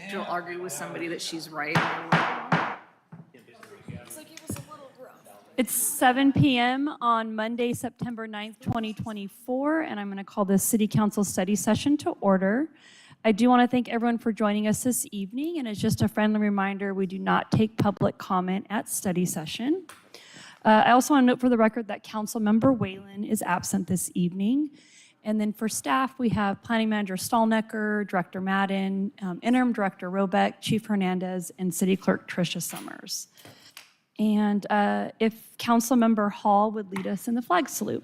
she'll argue with somebody that she's right. It's 7 p.m. on Monday, September 9th, 2024, and I'm going to call this City Council study session to order. I do want to thank everyone for joining us this evening, and as just a friendly reminder, we do not take public comment at study session. I also want to note for the record that Councilmember Whalen is absent this evening. And then for staff, we have Planning Manager Stallnecker, Director Madden, Interim Director Robeck, Chief Hernandez, and City Clerk Tricia Summers. And if Councilmember Hall would lead us in the flag salute.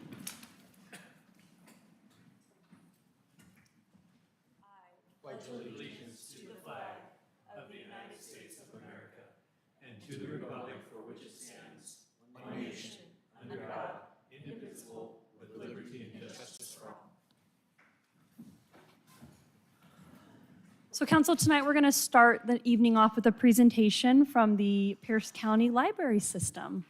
So Council, tonight we're going to start the evening off with a presentation from the Pierce County Library System.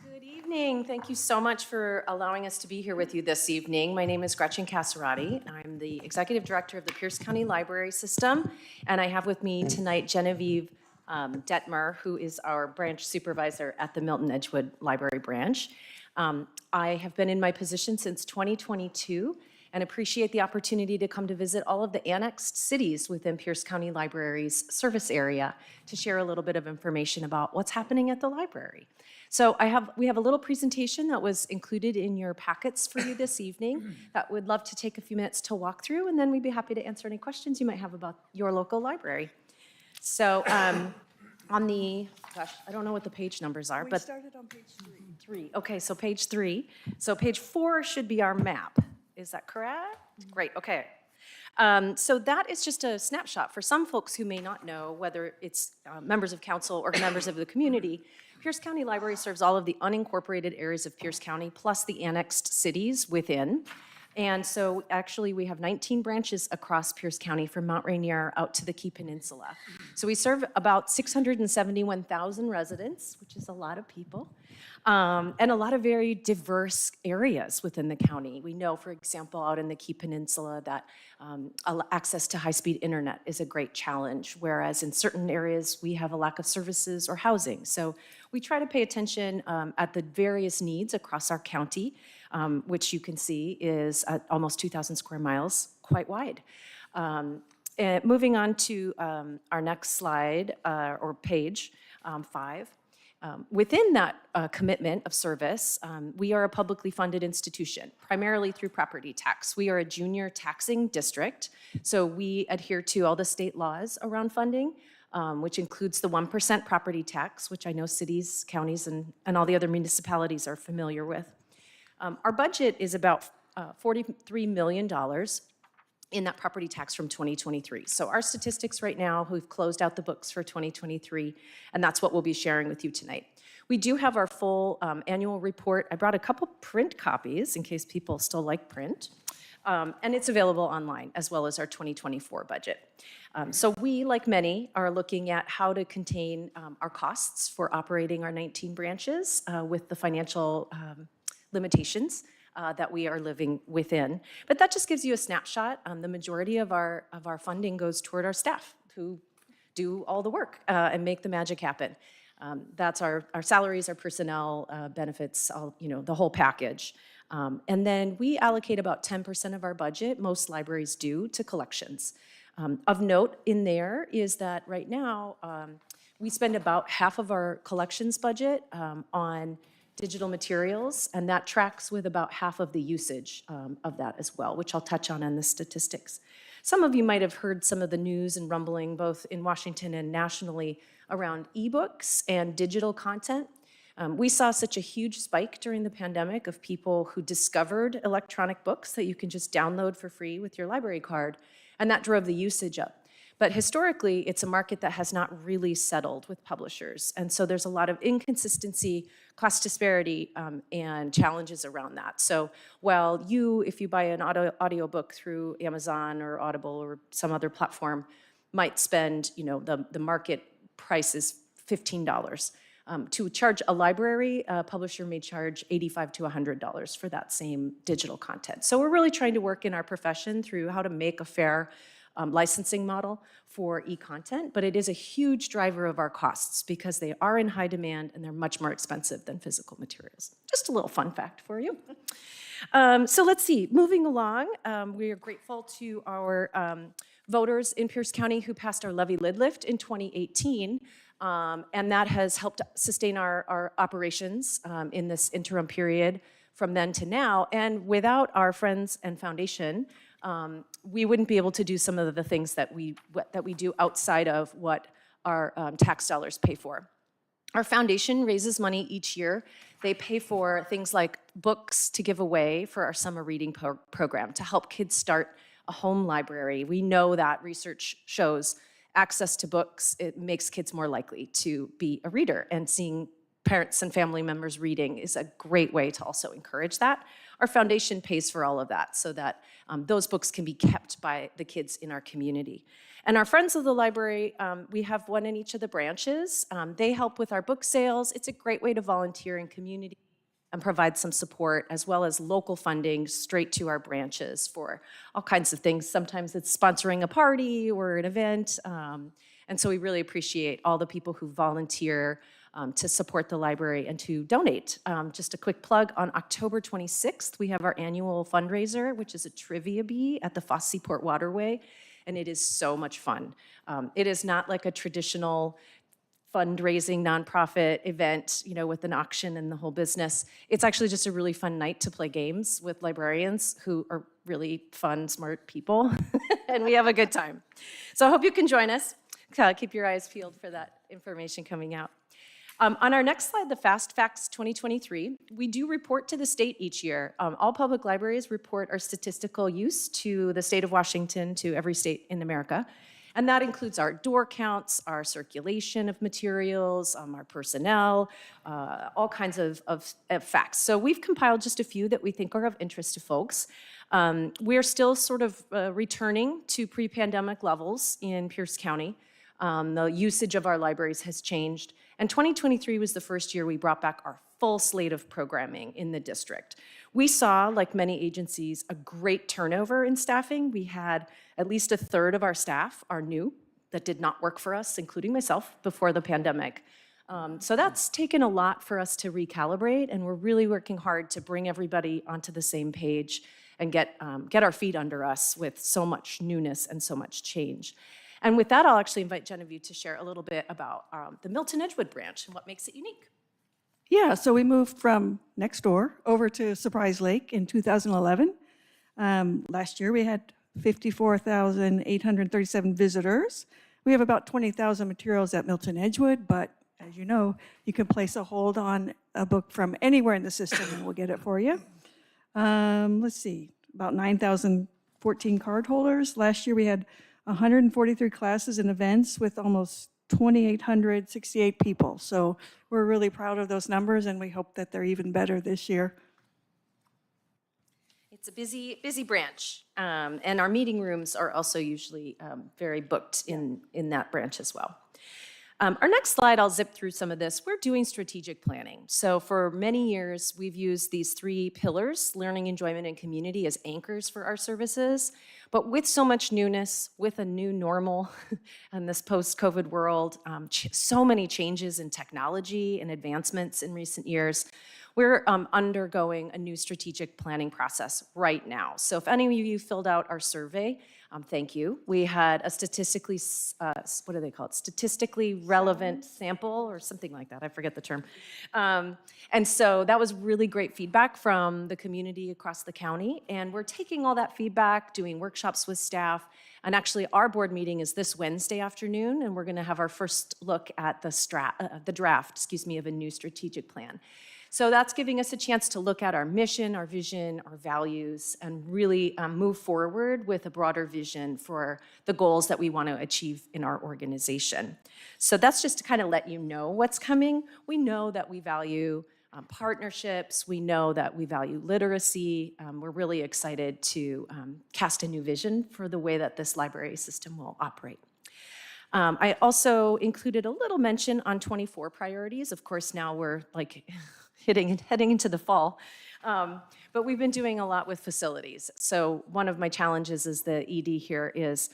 Good evening. Thank you so much for allowing us to be here with you this evening. My name is Gretchen Casserati. I'm the Executive Director of the Pierce County Library System, and I have with me tonight Genevieve Detmer, who is our branch supervisor at the Milton Edgewood Library branch. I have been in my position since 2022 and appreciate the opportunity to come to visit all of the annexed cities within Pierce County Library's service area to share a little bit of information about what's happening at the library. So we have a little presentation that was included in your packets for you this evening that would love to take a few minutes to walk through, and then we'd be happy to answer any questions you might have about your local library. So on the, gosh, I don't know what the page numbers are, but. We started on page 3. Okay, so page 3. So page 4 should be our map. Is that correct? Great, okay. So that is just a snapshot for some folks who may not know, whether it's members of council or members of the community. Pierce County Library serves all of the unincorporated areas of Pierce County, plus the annexed cities within. And so actually we have 19 branches across Pierce County from Mount Rainier out to the Key Peninsula. So we serve about 671,000 residents, which is a lot of people. And a lot of very diverse areas within the county. We know, for example, out in the Key Peninsula that access to high-speed internet is a great challenge, whereas in certain areas we have a lack of services or housing. So we try to pay attention at the various needs across our county, which you can see is almost 2,000 square miles, quite wide. Moving on to our next slide, or page 5. Within that commitment of service, we are a publicly funded institution, primarily through property tax. We are a junior taxing district, so we adhere to all the state laws around funding, which includes the 1% property tax, which I know cities, counties, and all the other municipalities are familiar with. Our budget is about $43 million in that property tax from 2023. So our statistics right now, we've closed out the books for 2023, and that's what we'll be sharing with you tonight. We do have our full annual report. I brought a couple print copies in case people still like print, and it's available online, as well as our 2024 budget. So we, like many, are looking at how to contain our costs for operating our 19 branches with the financial limitations that we are living within. But that just gives you a snapshot. The majority of our funding goes toward our staff who do all the work and make the magic happen. That's our salaries, our personnel, benefits, the whole package. And then we allocate about 10% of our budget, most libraries do, to collections. Of note in there is that right now, we spend about half of our collections budget on digital materials, and that tracks with about half of the usage of that as well, which I'll touch on in the statistics. Some of you might have heard some of the news and rumbling both in Washington and nationally around ebooks and digital content. We saw such a huge spike during the pandemic of people who discovered electronic books that you can just download for free with your library card, and that drove the usage up. But historically, it's a market that has not really settled with publishers. And so there's a lot of inconsistency, cost disparity, and challenges around that. So while if you buy an audiobook through Amazon or Audible or some other platform, might spend, the market price is $15. To charge a library, a publisher may charge $85 to $100 for that same digital content. So we're really trying to work in our profession through how to make a fair licensing model for e-content, but it is a huge driver of our costs because they are in high demand and they're much more expensive than physical materials. Just a little fun fact for you. So let's see, moving along, we are grateful to our voters in Pierce County who passed our levy lid lift in 2018. And that has helped sustain our operations in this interim period from then to now. And without our friends and foundation, we wouldn't be able to do some of the things that we do outside of what our tax dollars pay for. Our foundation raises money each year. They pay for things like books to give away for our summer reading program to help kids start a home library. We know that research shows access to books, it makes kids more likely to be a reader, and seeing parents and family members reading is a great way to also encourage that. Our foundation pays for all of that so that those books can be kept by the kids in our community. And our Friends of the Library, we have one in each of the branches. They help with our book sales. It's a great way to volunteer in community and provide some support, as well as local funding straight to our branches for all kinds of things. Sometimes it's sponsoring a party or an event. And so we really appreciate all the people who volunteer to support the library and to donate. Just a quick plug, on October 26th, we have our annual fundraiser, which is a trivia bee at the Foss Seaport Waterway, and it is so much fun. It is not like a traditional fundraising nonprofit event, you know, with an auction and the whole business. It's actually just a really fun night to play games with librarians who are really fun, smart people, and we have a good time. So I hope you can join us. Keep your eyes peeled for that information coming out. On our next slide, the Fast Facts 2023, we do report to the state each year. All public libraries report our statistical use to the state of Washington, to every state in America. And that includes our door counts, our circulation of materials, our personnel, all kinds of facts. So we've compiled just a few that we think are of interest to folks. We're still sort of returning to pre-pandemic levels in Pierce County. The usage of our libraries has changed. And 2023 was the first year we brought back our full slate of programming in the district. We saw, like many agencies, a great turnover in staffing. We had at least a third of our staff are new, that did not work for us, including myself, before the pandemic. So that's taken a lot for us to recalibrate, and we're really working hard to bring everybody onto the same page and get our feet under us with so much newness and so much change. And with that, I'll actually invite Genevieve to share a little bit about the Milton Edgewood branch and what makes it unique. Yeah, so we moved from next door over to Surprise Lake in 2011. Last year we had 54,837 visitors. We have about 20,000 materials at Milton Edgewood, but as you know, you can place a hold on a book from anywhere in the system and we'll get it for you. Let's see, about 9,014 card holders. Last year we had 143 classes and events with almost 2,868 people. So we're really proud of those numbers, and we hope that they're even better this year. It's a busy branch, and our meeting rooms are also usually very booked in that branch as well. Our next slide, I'll zip through some of this. We're doing strategic planning. So for many years, we've used these three pillars, learning, enjoyment, and community, as anchors for our services. But with so much newness, with a new normal in this post-COVID world, so many changes in technology and advancements in recent years, we're undergoing a new strategic planning process right now. So if any of you filled out our survey, thank you. We had a statistically, what do they call it? Statistically relevant sample or something like that. I forget the term. And so that was really great feedback from the community across the county. And we're taking all that feedback, doing workshops with staff. And actually, our board meeting is this Wednesday afternoon, and we're going to have our first look at the draft, of a new strategic plan. So that's giving us a chance to look at our mission, our vision, our values, and really move forward with a broader vision for the goals that we want to achieve in our organization. So that's just to kind of let you know what's coming. We know that we value partnerships. We know that we value literacy. We're really excited to cast a new vision for the way that this library system will operate. I also included a little mention on 24 priorities. Of course, now we're like heading into the fall. But we've been doing a lot with facilities. So one of my challenges as the ED here is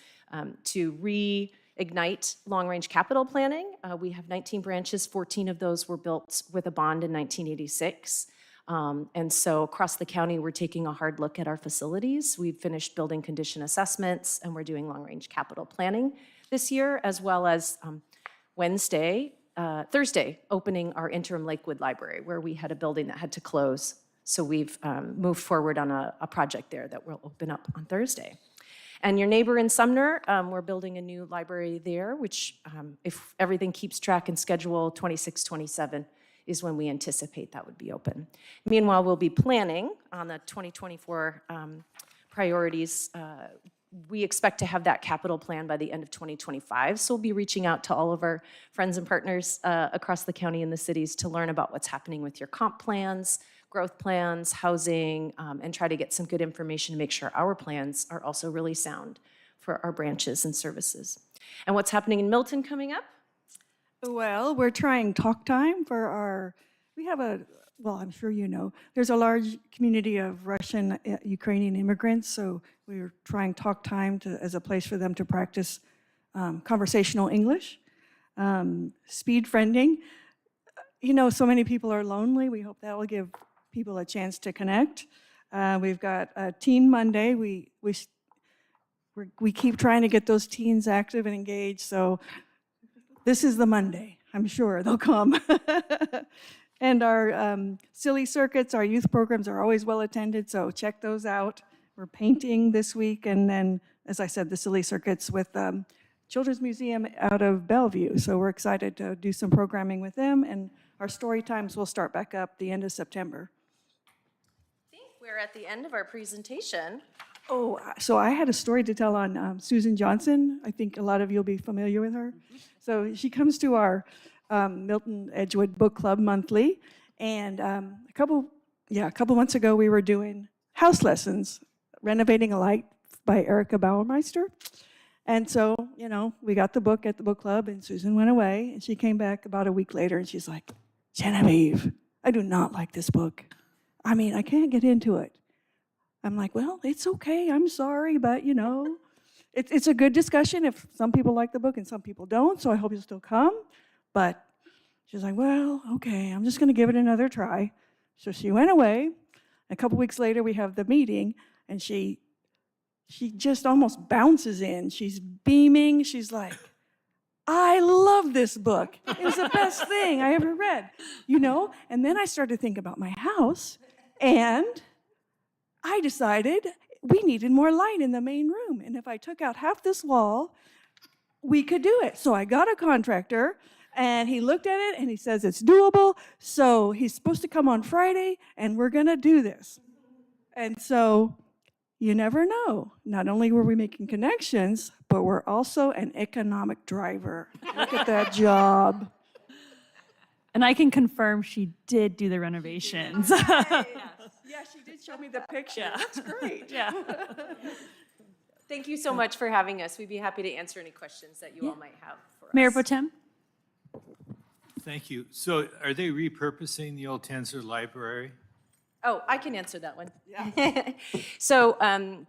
to reignite long-range capital planning. We have 19 branches, 14 of those were built with a bond in 1986. And so across the county, we're taking a hard look at our facilities. We've finished building condition assessments, and we're doing long-range capital planning this year, as well as Thursday, opening our interim Lakewood Library, where we had a building that had to close. So we've moved forward on a project there that will open up on Thursday. And your neighbor in Sumner, we're building a new library there, which if everything keeps track and schedule, 26, 27 is when we anticipate that would be open. Meanwhile, we'll be planning on the 2024 priorities. We expect to have that capital plan by the end of 2025. So we'll be reaching out to all of our friends and partners across the county and the cities to learn about what's happening with your comp plans, growth plans, housing, and try to get some good information to make sure our plans are also really sound for our branches and services. And what's happening in Milton coming up? Well, we're trying talk time for we have well, I'm sure you know, there's a large community of Russian, Ukrainian immigrants, so we're trying talk time as a place for them to practice conversational English, speed friending. You know, so many people are lonely. We hope that will give people a chance to connect. We've got Teen Monday. We keep trying to get those teens active and engaged, so this is the Monday. I'm sure they'll come. And our silly circuits, our youth programs are always well attended, so check those out. We're painting this week, and then, as I said, the silly circuits with Children's Museum out of Bellevue. So we're excited to do some programming with them, and our story times will start back up the end of September. I think we're at the end of our presentation. Oh, so I had a story to tell on Susan Johnson. I think a lot of you will be familiar with her. So she comes to our Milton Edgewood Book Club monthly, and a couple months ago we were doing house lessons, Renovating a Light by Erica Bauermeister. And so, you know, we got the book at the book club, and Susan went away, and she came back about a week later, and she's like, Genevieve, I do not like this book. I mean, I can't get into it. I'm like, well, it's okay, I'm sorry, but you know, it's a good discussion if some people like the book and some people don't, so I hope you'll still come. But she's like, well, okay, I'm just gonna give it another try. So she went away. A couple weeks later, we have the meeting, and she just almost bounces in. She's beaming, she's like, I love this book. It was the best thing I ever read, you know? And then I started to think about my house, and I decided we needed more light in the main room. And if I took out half this wall, we could do it. So I got a contractor, and he looked at it, and he says it's doable. So he's supposed to come on Friday, and we're gonna do this. And so you never know. Not only were we making connections, but we're also an economic driver. Look at that job. And I can confirm she did do the renovations. Yeah, she did show me the picture. Yeah. That's great. Yeah. Thank you so much for having us. We'd be happy to answer any questions that you all might have for us. Mayor Pro Tem? Thank you. So are they repurposing the old Tensor Library? Oh, I can answer that one. Yeah. So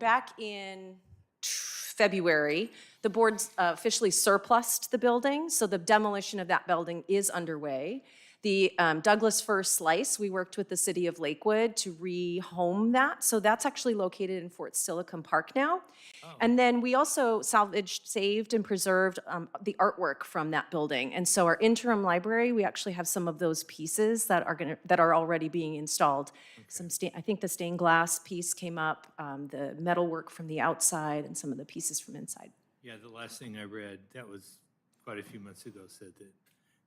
back in February, the board officially surplused the building, so the demolition of that building is underway. The Douglas Fir Slice, we worked with the city of Lakewood to rehome that, so that's actually located in Fort Silicon Park now. Oh. And then we also salvaged, saved, and preserved the artwork from that building. And so our interim library, we actually have some of those pieces that are already being installed. Okay. I think the stained glass piece came up, the metalwork from the outside, and some of the pieces from inside. Yeah, the last thing I read, that was quite a few months ago, said that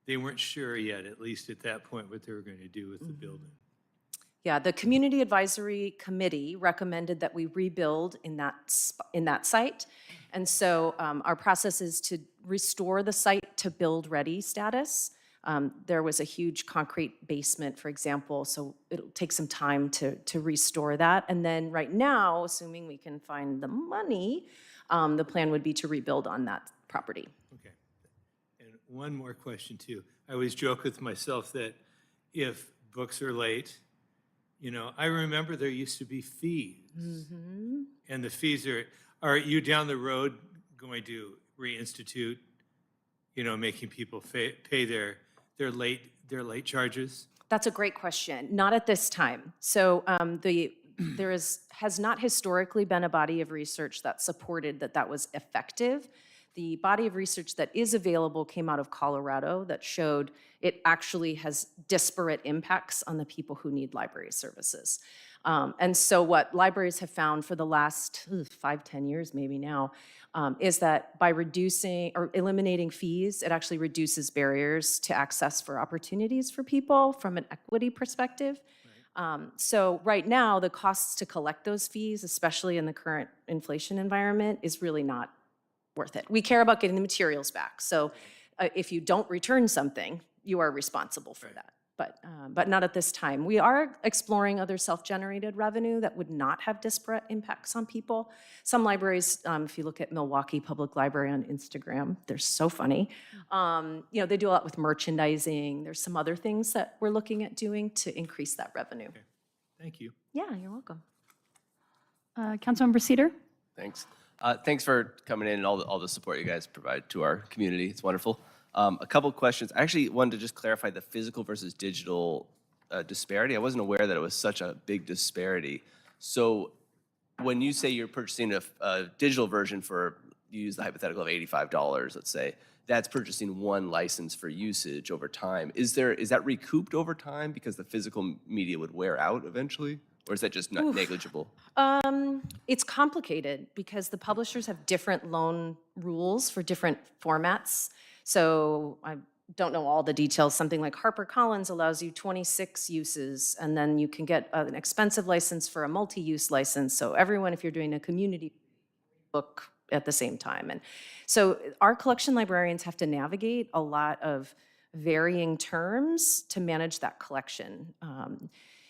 they weren't sure yet, at least at that point, what they were going to do with the building. Yeah, the Community Advisory Committee recommended that we rebuild in that site. And so our process is to restore the site to build-ready status. There was a huge concrete basement, for example, so it'll take some time to restore that. And then right now, assuming we can find the money, the plan would be to rebuild on that property. Okay. one more question too. I always joke with myself that if books are late, I remember there used to be fees. And the fees are you down the road going to reinstitute, making people pay their late charges? That's a great question. Not at this time. So there has not historically been a body of research that supported that was effective. The body of research that is available came out of Colorado that showed it actually has disparate impacts on the people who need library services. And so what libraries have found for the last 5-10 years maybe now is that by reducing or eliminating fees, it actually reduces barriers to access for opportunities for people from an equity perspective. So right now, the costs to collect those fees, especially in the current inflation environment, is really not worth it. We care about getting the materials back. So if you don't return something, you are responsible for that. But not at this time. We are exploring other self-generated revenue that would not have disparate impacts on people. Some libraries, if you look at Milwaukee Public Library on Instagram, they're so funny. They do a lot with merchandising. There's some other things that we're looking at doing to increase that revenue. Okay. Thank you. Yeah, you're welcome. Councilmember Cedar? Thanks. Thanks for coming in and all the support you guys provide to our community. It's wonderful. A couple questions. I actually wanted to just clarify the physical versus digital disparity. I wasn't aware that it was such a big disparity. So when you say you're purchasing a digital version for, you use the hypothetical of $85, let's say, that's purchasing one license for usage over time. Is that recouped over time because the physical media would wear out eventually? Or is that just not negligible? It's complicated because the publishers have different loan rules for different formats. So I don't know all the details. Something like HarperCollins allows you 26 uses, and then you can get an expensive license for a multi-use license. So everyone, if you're doing a community book at the same time. And so our collection librarians have to navigate a lot of varying terms to manage that collection.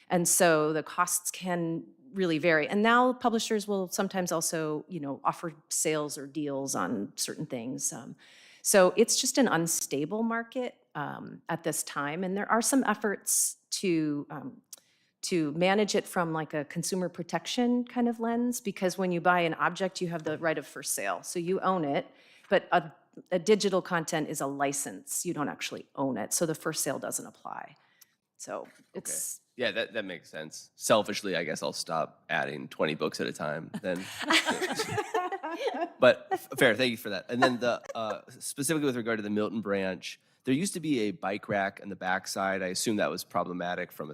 And so the costs can really vary. And now publishers will sometimes also, offer sales or deals on certain things. So it's just an unstable market at this time. And there are some efforts to manage it from like a consumer protection kind of lens, because when you buy an object, you have the right of first sale. So you own it, but a digital content is a license. You don't actually own it. So the first sale doesn't apply. So it's... Yeah, that makes sense. Selfishly, I guess I'll stop adding 20 books at a time then. But fair, thank you for that. And then specifically with regard to the Milton branch, there used to be a bike rack on the backside. I assume that was problematic from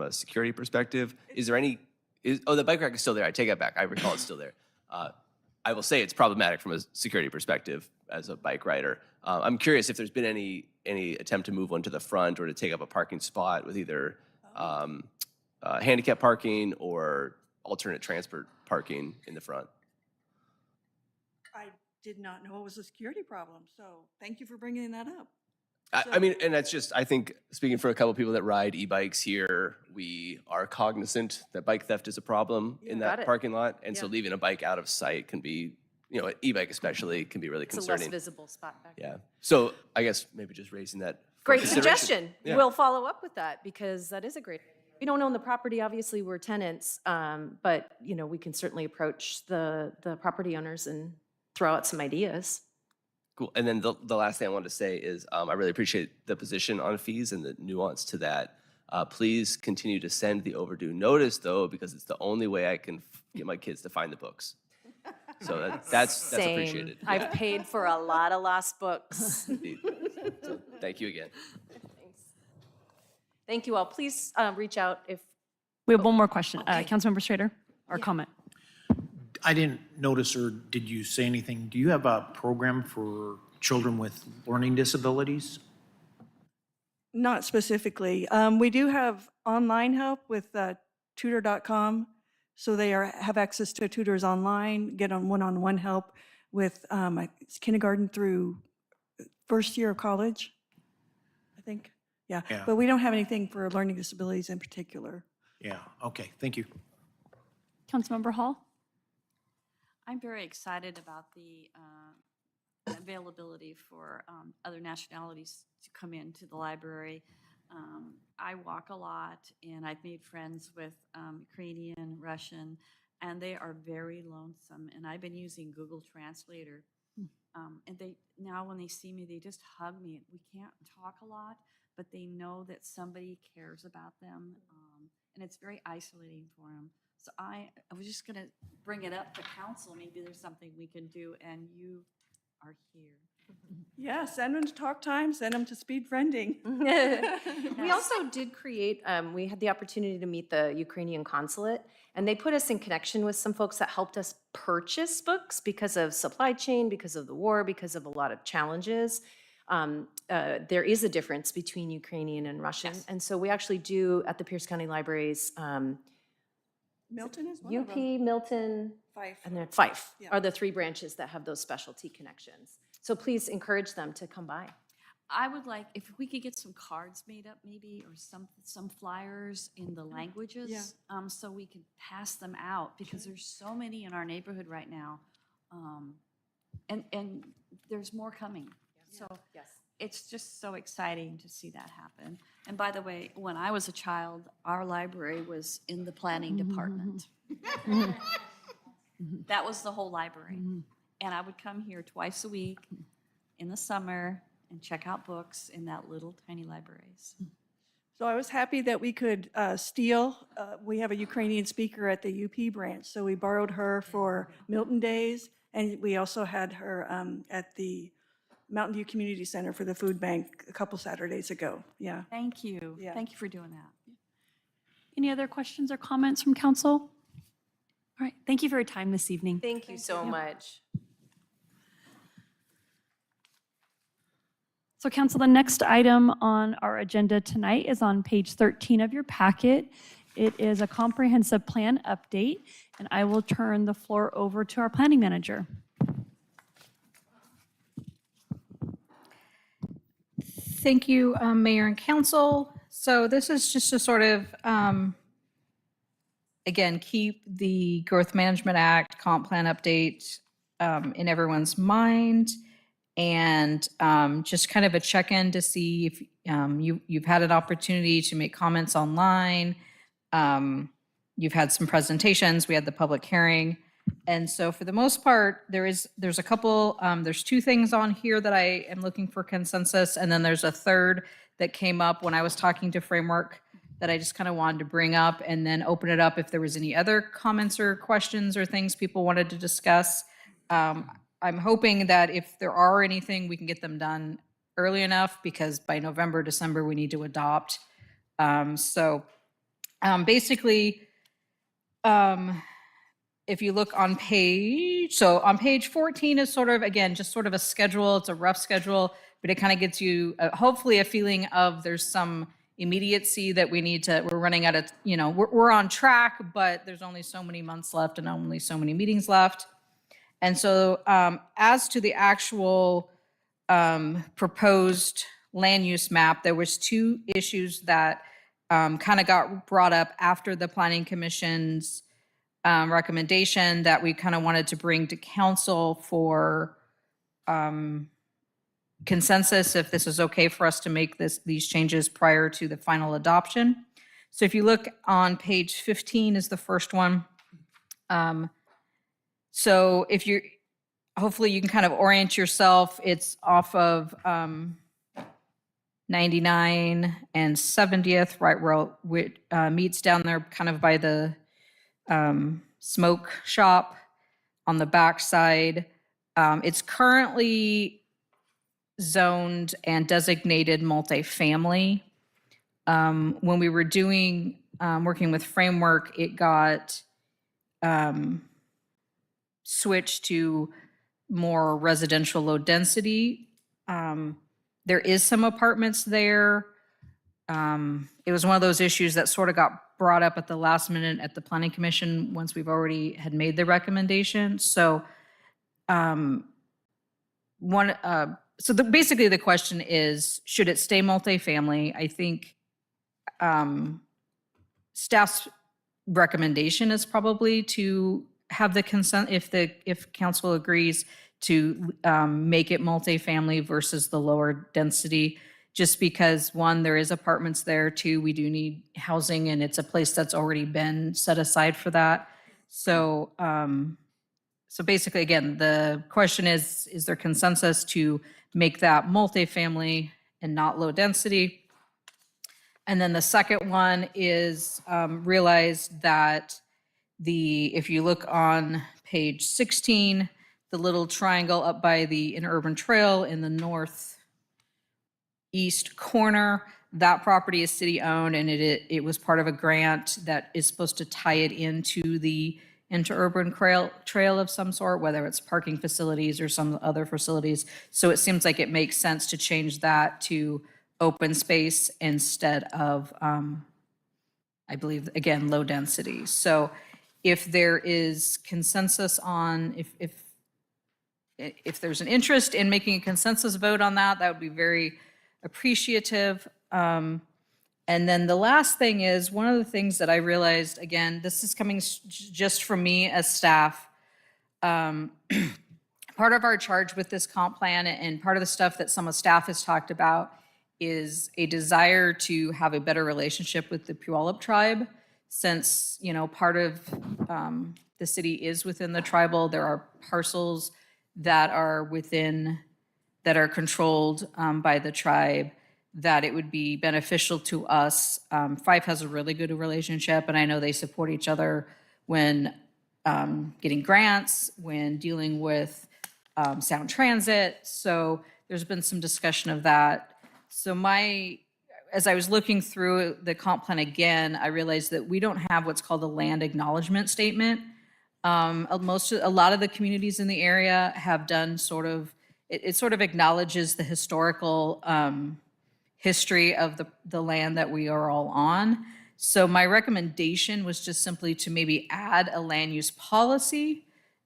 a security perspective. Is there any? The bike rack is still there. I take that back. I recall it's still there. I will say it's problematic from a security perspective as a bike rider. I'm curious if there's been any attempt to move one to the front or to take up a parking spot with either handicap parking or alternate transport parking in the front. I did not know it was a security problem, so thank you for bringing that up. I mean, and that's just, I think, speaking for a couple of people that ride e-bikes here, we are cognizant that bike theft is a problem in Got that it. parking lot. And so Yeah. leaving a bike out of sight can be, an e-bike especially, can be really It's a less concerning. visible spot back there. Yeah. So I guess maybe just raising that. for Great consideration. suggestion. Yeah. We'll follow up with that because that is a great, we don't own the property, obviously, we're tenants, but, we can certainly approach the property owners and throw out some ideas. Cool. And then the last thing I wanted to say is I really appreciate the position on fees and the nuance to that. Please continue to send the overdue notice, though, because it's the only way I can get my kids to find the books. So that's Same. appreciated. I've paid for a lot of lost books. Indeed. So thank you again. Thanks. Thank you all. Please reach out if, We have one more question. Councilmember Schrader, or comment? I didn't notice, or did you say anything? Do you have a program for children with learning disabilities? Not specifically. We do have online help with tutor.com. So they have access to tutors online, get on one-on-one help with kindergarten through first year of college, I think. Yeah. Yeah. But we don't have anything for learning disabilities in particular. Yeah, okay, thank you. Councilmember Hall? I'm very excited about availability for other nationalities to come into the library. I walk a lot, and I've made friends with Ukrainian, Russian, and they are very lonesome. And I've been using Google Translator. And they now when they see me, they just hug me. We can't talk a lot, but they know that somebody cares about them, and it's very isolating for them. So I was just going to bring it up to council. Maybe there's something we can do, and you are here. Yeah, send them to Talk Time, send them to Speed Friending. We also did create, we had the opportunity to meet the Ukrainian consulate, and they put us in connection with some folks that helped us purchase books because of supply chain, because of the war, because of a lot of challenges. There is a difference between Ukrainian and Russian. And so we actually do, at the Pierce County Libraries, Milton is one of UP, them. Milton, Fife. and then Fife Yeah. are the three branches that have those specialty connections. So please encourage them to come by. I would like, if we could get some cards made up maybe, or some flyers in the languages, so we could pass them out, because there's so many in our neighborhood right now. And there's more coming. So Yes. it's just so exciting to see that happen. And by the way, when I was a child, our library was in the planning department. That was the whole library. And I would come here twice a week in the summer and check out books in that little tiny libraries. So I was happy that we could steal, we have a Ukrainian speaker at the UP branch, so we borrowed her for Milton Days, and we also had her at the Mountain View Community Center for the food bank a couple Saturdays ago. Yeah. Thank you. Yeah. Thank you for doing that. Any other questions or comments from council? All right, thank you for your time this evening. Thank you so much. So council, the next item on our agenda tonight is on page 13 of your packet. It is a comprehensive plan update, and I will turn the floor over to our planning manager. Thank you, Mayor and Council. So this is just to sort of, again, keep the Growth Management Act comp plan update in everyone's mind, and just kind of a check-in to see if you've had an opportunity to make comments online. You've had some presentations. We had the public hearing. And so for the most part, there's a couple, there's two things on here that I am looking for consensus. And then there's a third that came up when I was talking to Framework that I just kind of wanted to bring up, and then open it up if there was any other comments or questions or things people wanted to discuss. I'm hoping that if there are anything, we can get them done early enough, because by November, December, we need to adopt. Basically, if you look on page 14 is sort of, again, just sort of a schedule. It's a rough schedule, but it kind of gets you hopefully a feeling of there's some immediacy that we're running out of, we're on track, but there's only so many months left and only so many meetings left. And so as to the actual proposed land use map, there was two issues that kind of got brought up after the Planning Commission's recommendation that we kind of wanted to bring to council for consensus, if this is okay for us to make these changes prior to the final adoption. So if you look on page 15 is the first one. So hopefully you can kind of orient yourself. It's off of 99 and 70th, right where it meets down there kind of by the smoke shop on the back side. It's currently zoned and designated multifamily. When we were doing, working with Framework, it got switched to more residential low density. There is some apartments there. It was one of those issues that sort of got brought up at the last minute at the Planning Commission once we've already had made the recommendation. So basically the question is, should it stay multifamily? I think staff's recommendation is probably to have the consent, if council agrees, to make it multifamily versus the lower density, just because, one, there is apartments there, two, we do need housing, and it's a place that's already been set aside for that. So, so basically, again, the question is there consensus to make that multifamily and not low density? And then the second one is realize that if you look on page 16, the little triangle up by the interurban trail in the northeast corner, that property is city-owned, and it was part of a grant that is supposed to tie it into the interurban trail of some sort, whether it's parking facilities or some other facilities. So it seems like it makes sense to change that to open space instead of, I believe, again, low density. So if there is consensus on, if there's an interest in making a consensus vote on that, that would be very appreciative. And then the last thing is, one of the things that I realized, again, this is coming just from me as staff. Part of our charge with this comp plan and part of the stuff that some of staff has talked about is a desire to have a better relationship with the Puyallup tribe. Since, part of the city is within the tribal, there are parcels that are controlled by the tribe, that it would be beneficial to us. Fife has a really good relationship, and I know they support each other when getting grants, when dealing with Sound Transit. So there's been some discussion of that. So as I was looking through the comp plan again, I realized that we don't have what's called a land acknowledgement statement. A lot of the communities in the area have done it sort of acknowledges the historical history of the land that we are all on. So my recommendation was just simply to maybe add a land use policy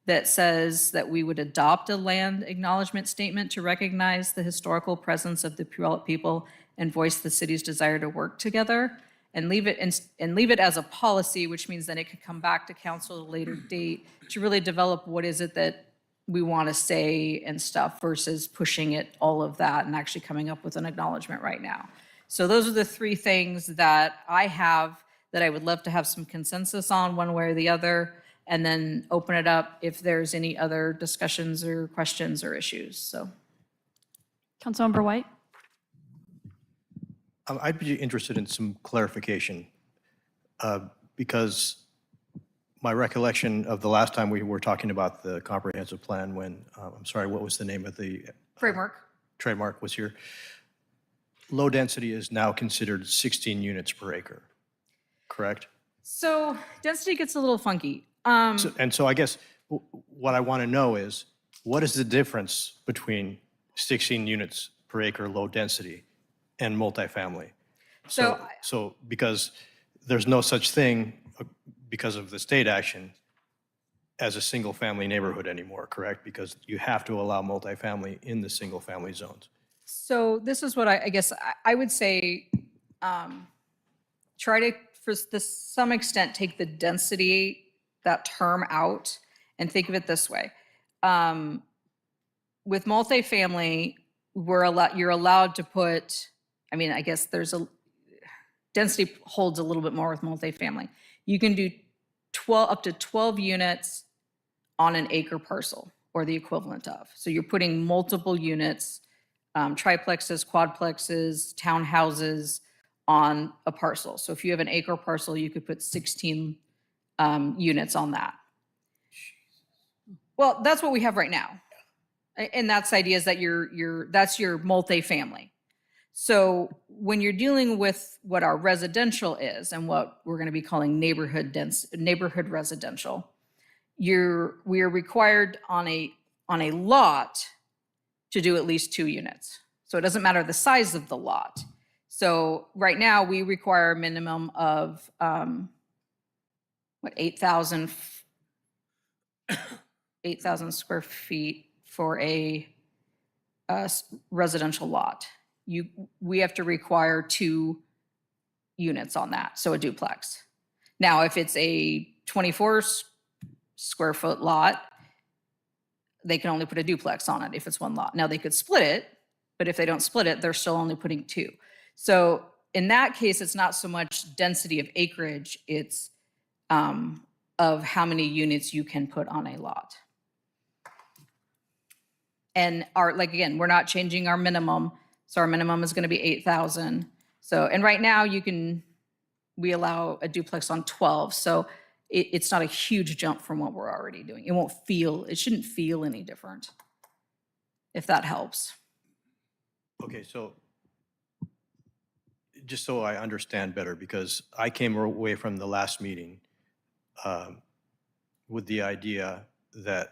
that says that we would adopt a land acknowledgement statement to recognize the historical presence of the Puyallup people and voice the city's desire to work together, and leave it as a policy, which means then it could come back to council at a later date to really develop what is it that we want to say and stuff versus pushing it, all of that, and actually coming up with an acknowledgement right now. So those are the three things that I have that I would love to have some consensus on, one way or the other, and then open it up if there's any other discussions or questions or issues. So, Councilmember White? I'd be interested in some clarification because my recollection of the last time we were talking about the comprehensive plan when, I'm sorry, what was the name of the framework. trademark was here? Low density is now considered 16 units per acre, correct? So density gets a little funky. So I guess what I want to know is, what is the difference between 16 units per acre low density and multifamily? So because there's no such thing because of the state action as a single family neighborhood anymore, correct? Because you have to allow multifamily in the single family zones. So this is what I guess I would say, try to, to some extent, take the density, that term out, and think of it this way. With multifamily, you're allowed to put, I guess density holds a little bit more with multifamily. You can do up to 12 units on an acre parcel, or the equivalent of. So you're putting multiple units, triplexes, quadplexes, townhouses on a parcel. So if you have an acre parcel, you could put 16 units on that. Well, that's what we have right now. And that's the idea, is that that's your multifamily. So when you're dealing with what our residential is and what we're going to be calling neighborhood residential, we are required on a lot to do at least 2 units. So it doesn't matter the size of the lot. So right now we require a minimum of 8,000 square feet for a residential lot. We have to require 2 units on that, so a duplex. Now, if it's a 24 square foot lot, they can only put a duplex on it if it's one lot. Now, they could split it, but if they don't split it, they're still only putting 2. So in that case, it's not so much density of acreage, it's of how many units you can put on a lot. And like, again, we're not changing our minimum. So our minimum is going to be 8,000. So, and right now we allow a duplex on 12. So it's not a huge jump from what we're already doing. It shouldn't feel any different, if that helps. Okay, so just so I understand better, because I came away from the last meeting with the idea that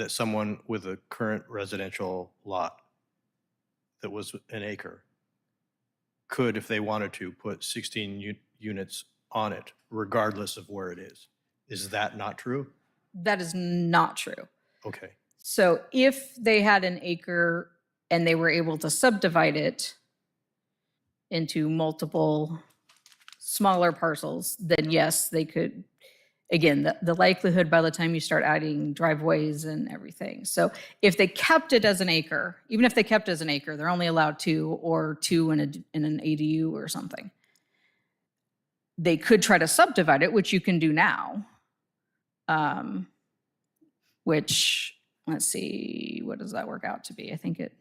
someone with a current residential lot that was an acre could, if they wanted to, put 16 units on it, regardless of where it is. Is that not true? That is not true. Okay. So if they had an acre and they were able to subdivide it into multiple smaller parcels, then yes, they could. Again, the likelihood by the time you start adding driveways and everything. So if they kept it as an acre, even if they kept it as an acre, they're only allowed 2 or 2 in an ADU or something. They could try to subdivide it, which you can do now. Which, let's see, what does that work out to be? I think it.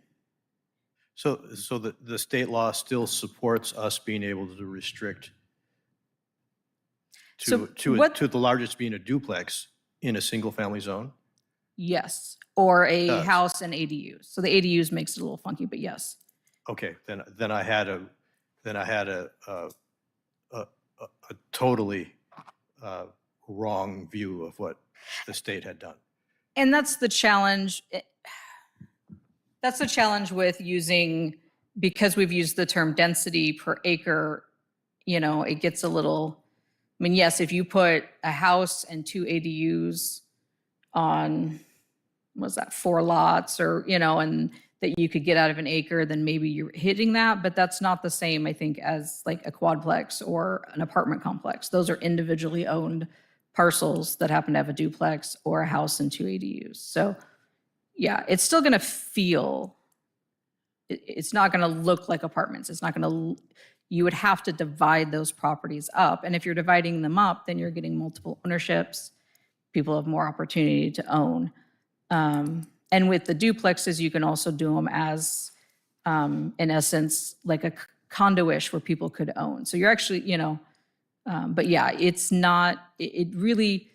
So the state law still supports us being able to restrict So to the largest being a duplex in a single-family zone? Yes, or a Does. house and ADUs. So the ADUs makes it a little funky, but yes. Okay, then I had a totally wrong view of what the state had done. And that's the challenge. That's the challenge with using, because we've used the term density per acre, it gets a little, I mean, yes, if you put a house and 2 ADUs on, what was that, 4 lots or, and that you could get out of an acre, then maybe you're hitting that. But that's not the same, I think, as like a quadplex or an apartment complex. Those are individually owned parcels that happen to have a duplex or a house and 2 ADUs. So yeah, it's still going to feel, it's not going to look like apartments. It's not going to, you would have to divide those properties up. And if you're dividing them up, then you're getting multiple ownerships. People have more opportunity to own. And with the duplexes, you can also do them as, in essence, like a condo-ish where people could own. So you're actually, but yeah, it's not, it really,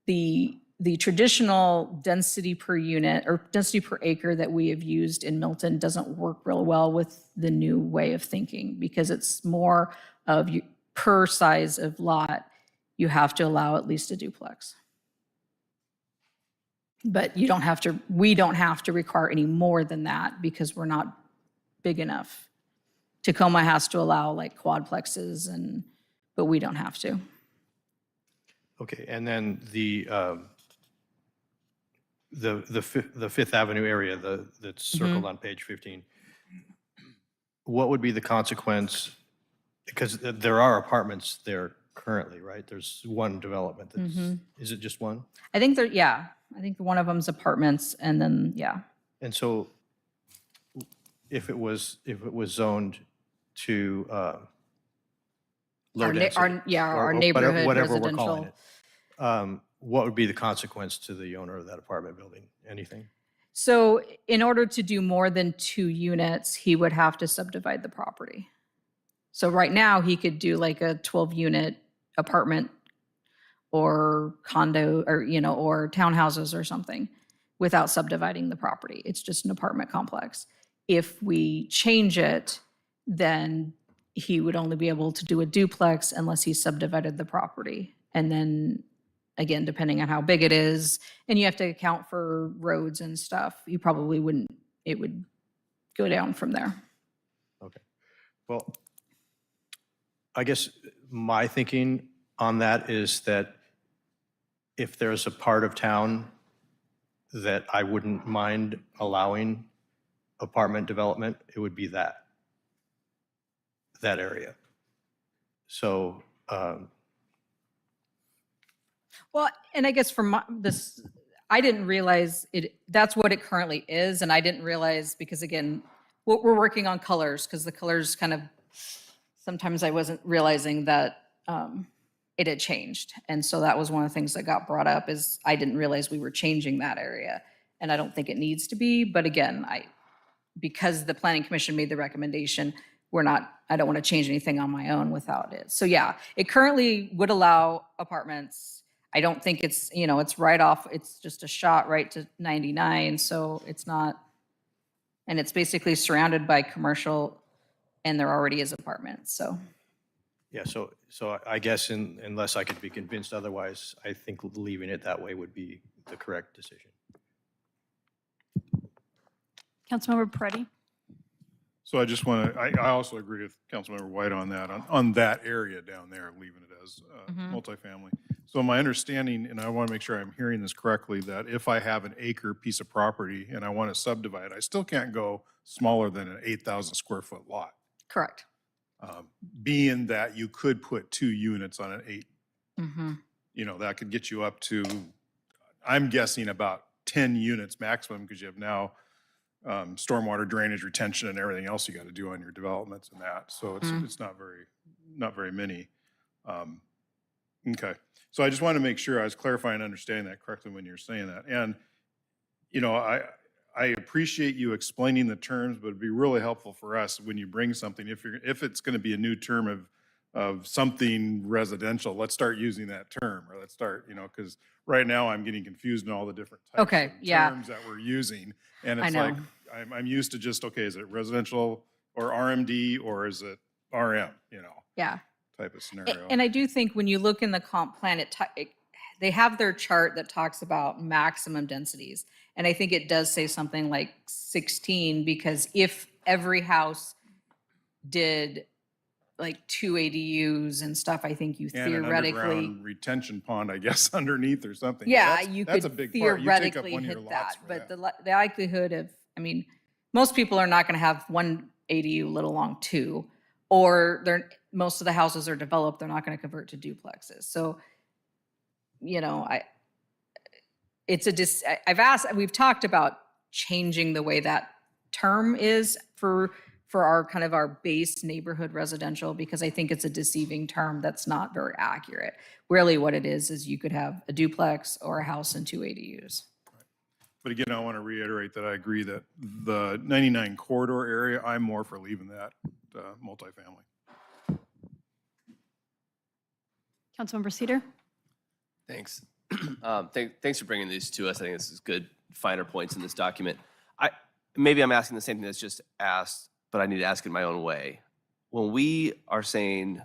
the traditional density per unit or density per acre that we have used in Milton doesn't work real well with the new way of thinking, because it's more of per size of lot, you have to allow at least a duplex. But we don't have to require any more than that because we're not big enough. Tacoma has to allow like quadplexes, but we don't have to. Okay, and then the Fifth Avenue area that's circled on page 15, what would be the consequence? Because there are apartments there currently, right? There's one development that's, is it just one? I think I think one of them's apartments, and then, yeah. And so if it was zoned to low density. Our neighborhood whatever residential. we're calling it, what would be the consequence to the owner of that apartment building? Anything? So in order to do more than 2 units, he would have to subdivide the property. So right now, he could do like a 12-unit apartment or condo or, or townhouses or something without subdividing the property. It's just an apartment complex. If we change it, then he would only be able to do a duplex unless he subdivided the property. And then, again, depending on how big it is, and you have to account for roads and stuff, you probably wouldn't, it would go down from there. Okay. Well, I guess my thinking on that is that if there's a part of town that I wouldn't mind allowing apartment development, it would be that area. So, Well, and I guess from this, I didn't realize that's what it currently is. And I didn't realize, because again, we're working on colors, because the colors kind of, sometimes I wasn't realizing that it had changed. And so that was one of the things that got brought up, is I didn't realize we were changing that area. And I don't think it needs to be, but again, because the planning commission made the recommendation, I don't want to change anything on my own without it. So yeah, it currently would allow apartments. I don't think it's, it's right off, it's just a shot right to 99. So it's not, and it's basically surrounded by commercial, and there already is apartments, so. Yeah, so I guess unless I could be convinced otherwise, I think leaving it that way would be the correct decision. Councilmember Peretti? So I just want to, I also agree with Councilmember White on that, on that area down there, leaving it as multifamily. So my understanding, and I want to make sure I'm hearing this correctly, that if I have an acre piece of property and I want to subdivide, I still can't go smaller than an 8,000 square foot lot. Correct. Being that you could put 2 units on an 8, Mm-hmm. that could get you up to, I'm guessing about 10 units maximum, because you have now stormwater drainage, retention, and everything else you got to do on your developments and that. So it's not very many. Okay. So I just wanted to make sure I was clarifying and understanding that correctly when you're saying that. And, I appreciate you explaining the terms, but it'd be really helpful for us when you bring something, if it's going to be a new term of something residential, let's start using that term, or let's start, because right now I'm getting confused in all the different types of terms that we're using. And it's like, I'm used to just, okay, is it residential or RMD, or is it RM, Yeah. type of scenario. And I do think when you look in the comp plan, they have their chart that talks about maximum densities. And I think it does say something like 16, because if every house did like 2 ADUs and stuff, I think you And an theoretically. underground retention pond, I guess, underneath or something. Yeah, That's- you that's could a big part. You take up theoretically one of your hit lots that. for But that. the likelihood of, most people are not going to have 1 ADU, let alone 2. Or most of the houses are developed, they're not going to convert to duplexes. So, we've talked about changing the way that term is for our base neighborhood residential, because I think it's a deceiving term that's not very accurate. Really what it is you could have a duplex or a house and 2 ADUs. But again, I want to reiterate that I agree that the 99 corridor area, I'm more for leaving that multifamily. Councilmember Cedar? Thanks. Thanks for bringing these to us. I think this is good finer points in this document. Maybe I'm asking the same thing that's just asked, but I need to ask it my own way. When we are saying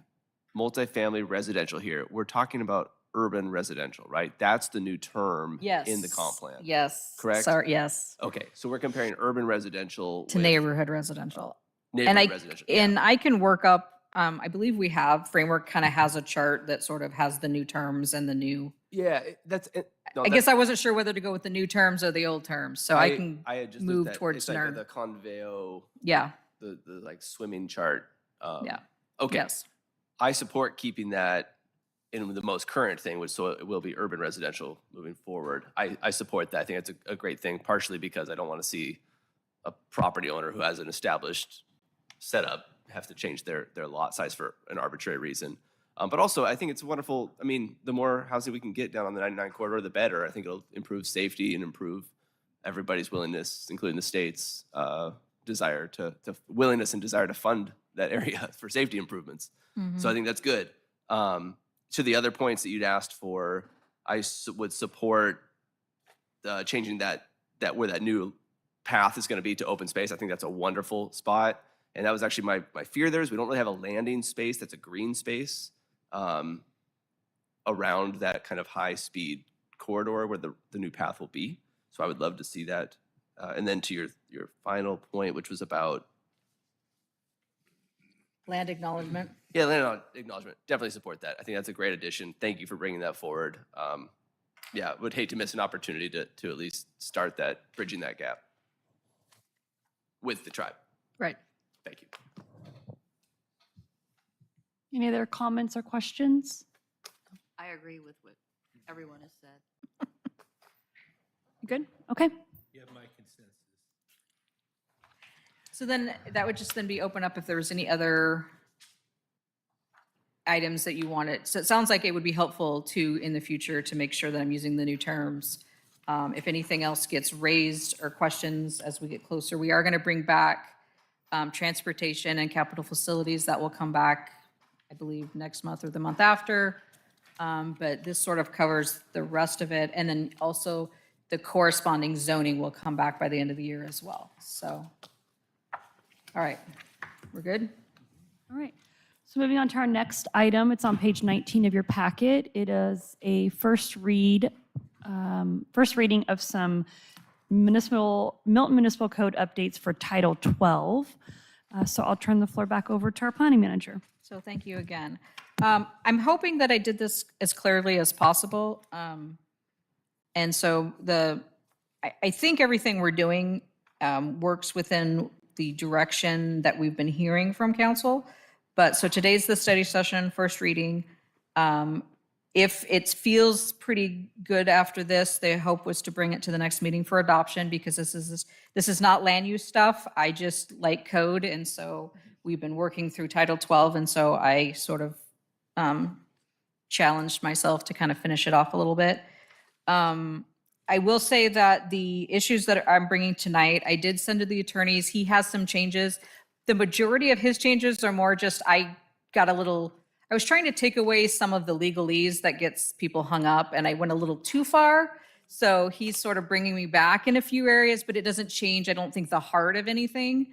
multifamily residential here, we're talking about urban residential, right? That's the new term in the comp plan. Yes. Correct? Sorry, yes. Okay, so we're comparing urban residential To with neighborhood residential. neighborhood residential. Yeah. And I can work up, I believe we have, Framework kind of has a chart that sort of has the new terms and the new. Yeah, I guess I wasn't sure whether to go with the new terms or the old terms, so I can had just move looked at, towards it's like NERD. the Conveo, Yeah, the like swimming chart. yeah. Okay. Yes. I support keeping that in the most current thing, which so it will be urban residential moving forward. I support that. I think it's a great thing, partially because I don't want to see a property owner who has an established setup have to change their lot size for an arbitrary reason. But also, I think it's wonderful. The more housing we can get down on the 99 corridor, the better. I think it'll improve safety and improve everybody's willingness, including the state's desire to willingness and desire to fund that area for safety improvements. So I think that's good. To the other points that you'd asked for, I would support changing that where that new path is going to be to open space. I think that's a wonderful spot. And that was actually my fear there is we don't really have a landing space that's a green space around that kind of high-speed corridor where the new path will be. So I would love to see that. And then to your final point, which was about Land acknowledgement. yeah, land acknowledgement. Definitely support that. I think that's a great addition. Thank you for bringing that forward. Yeah, would hate to miss an opportunity to at least start that, bridging that gap with the tribe. Right. Thank you. Any other comments or questions? I agree with what everyone has said. Good? Okay. You have my consensus. So then that would just then be open up if there was any other items that you wanted. So it sounds like it would be helpful to, in the future, to make sure that I'm using the new terms. If anything else gets raised or questions as we get closer, we are going to bring back transportation and capital facilities. That will come back, I believe, next month or the month after. But this sort of covers the rest of it. And then also the corresponding zoning will come back by the end of the year as well. So, all right, we're good? All right. So moving on to our next item, it's on page 19 of your packet. It is a first reading of some Milton Municipal Code updates for Title 12. So I'll turn the floor back over to our planning manager. So thank you again. I'm hoping that I did this as clearly as possible. And so I think everything we're doing works within the direction that we've been hearing from council. But so today's the study session, first reading. If it feels pretty good after this, the hope was to bring it to the next meeting for adoption, because this is not land use stuff. I just like code, and so we've been working through Title 12, and so I sort of challenged myself to kind of finish it off a little bit. I will say that the issues that I'm bringing tonight, I did send to the attorneys. He has some changes. The majority of his changes are more just, I was trying to take away some of the legalese that gets people hung up, and I went a little too far. So he's sort of bringing me back in a few areas, but it doesn't change, I don't think, the heart of anything.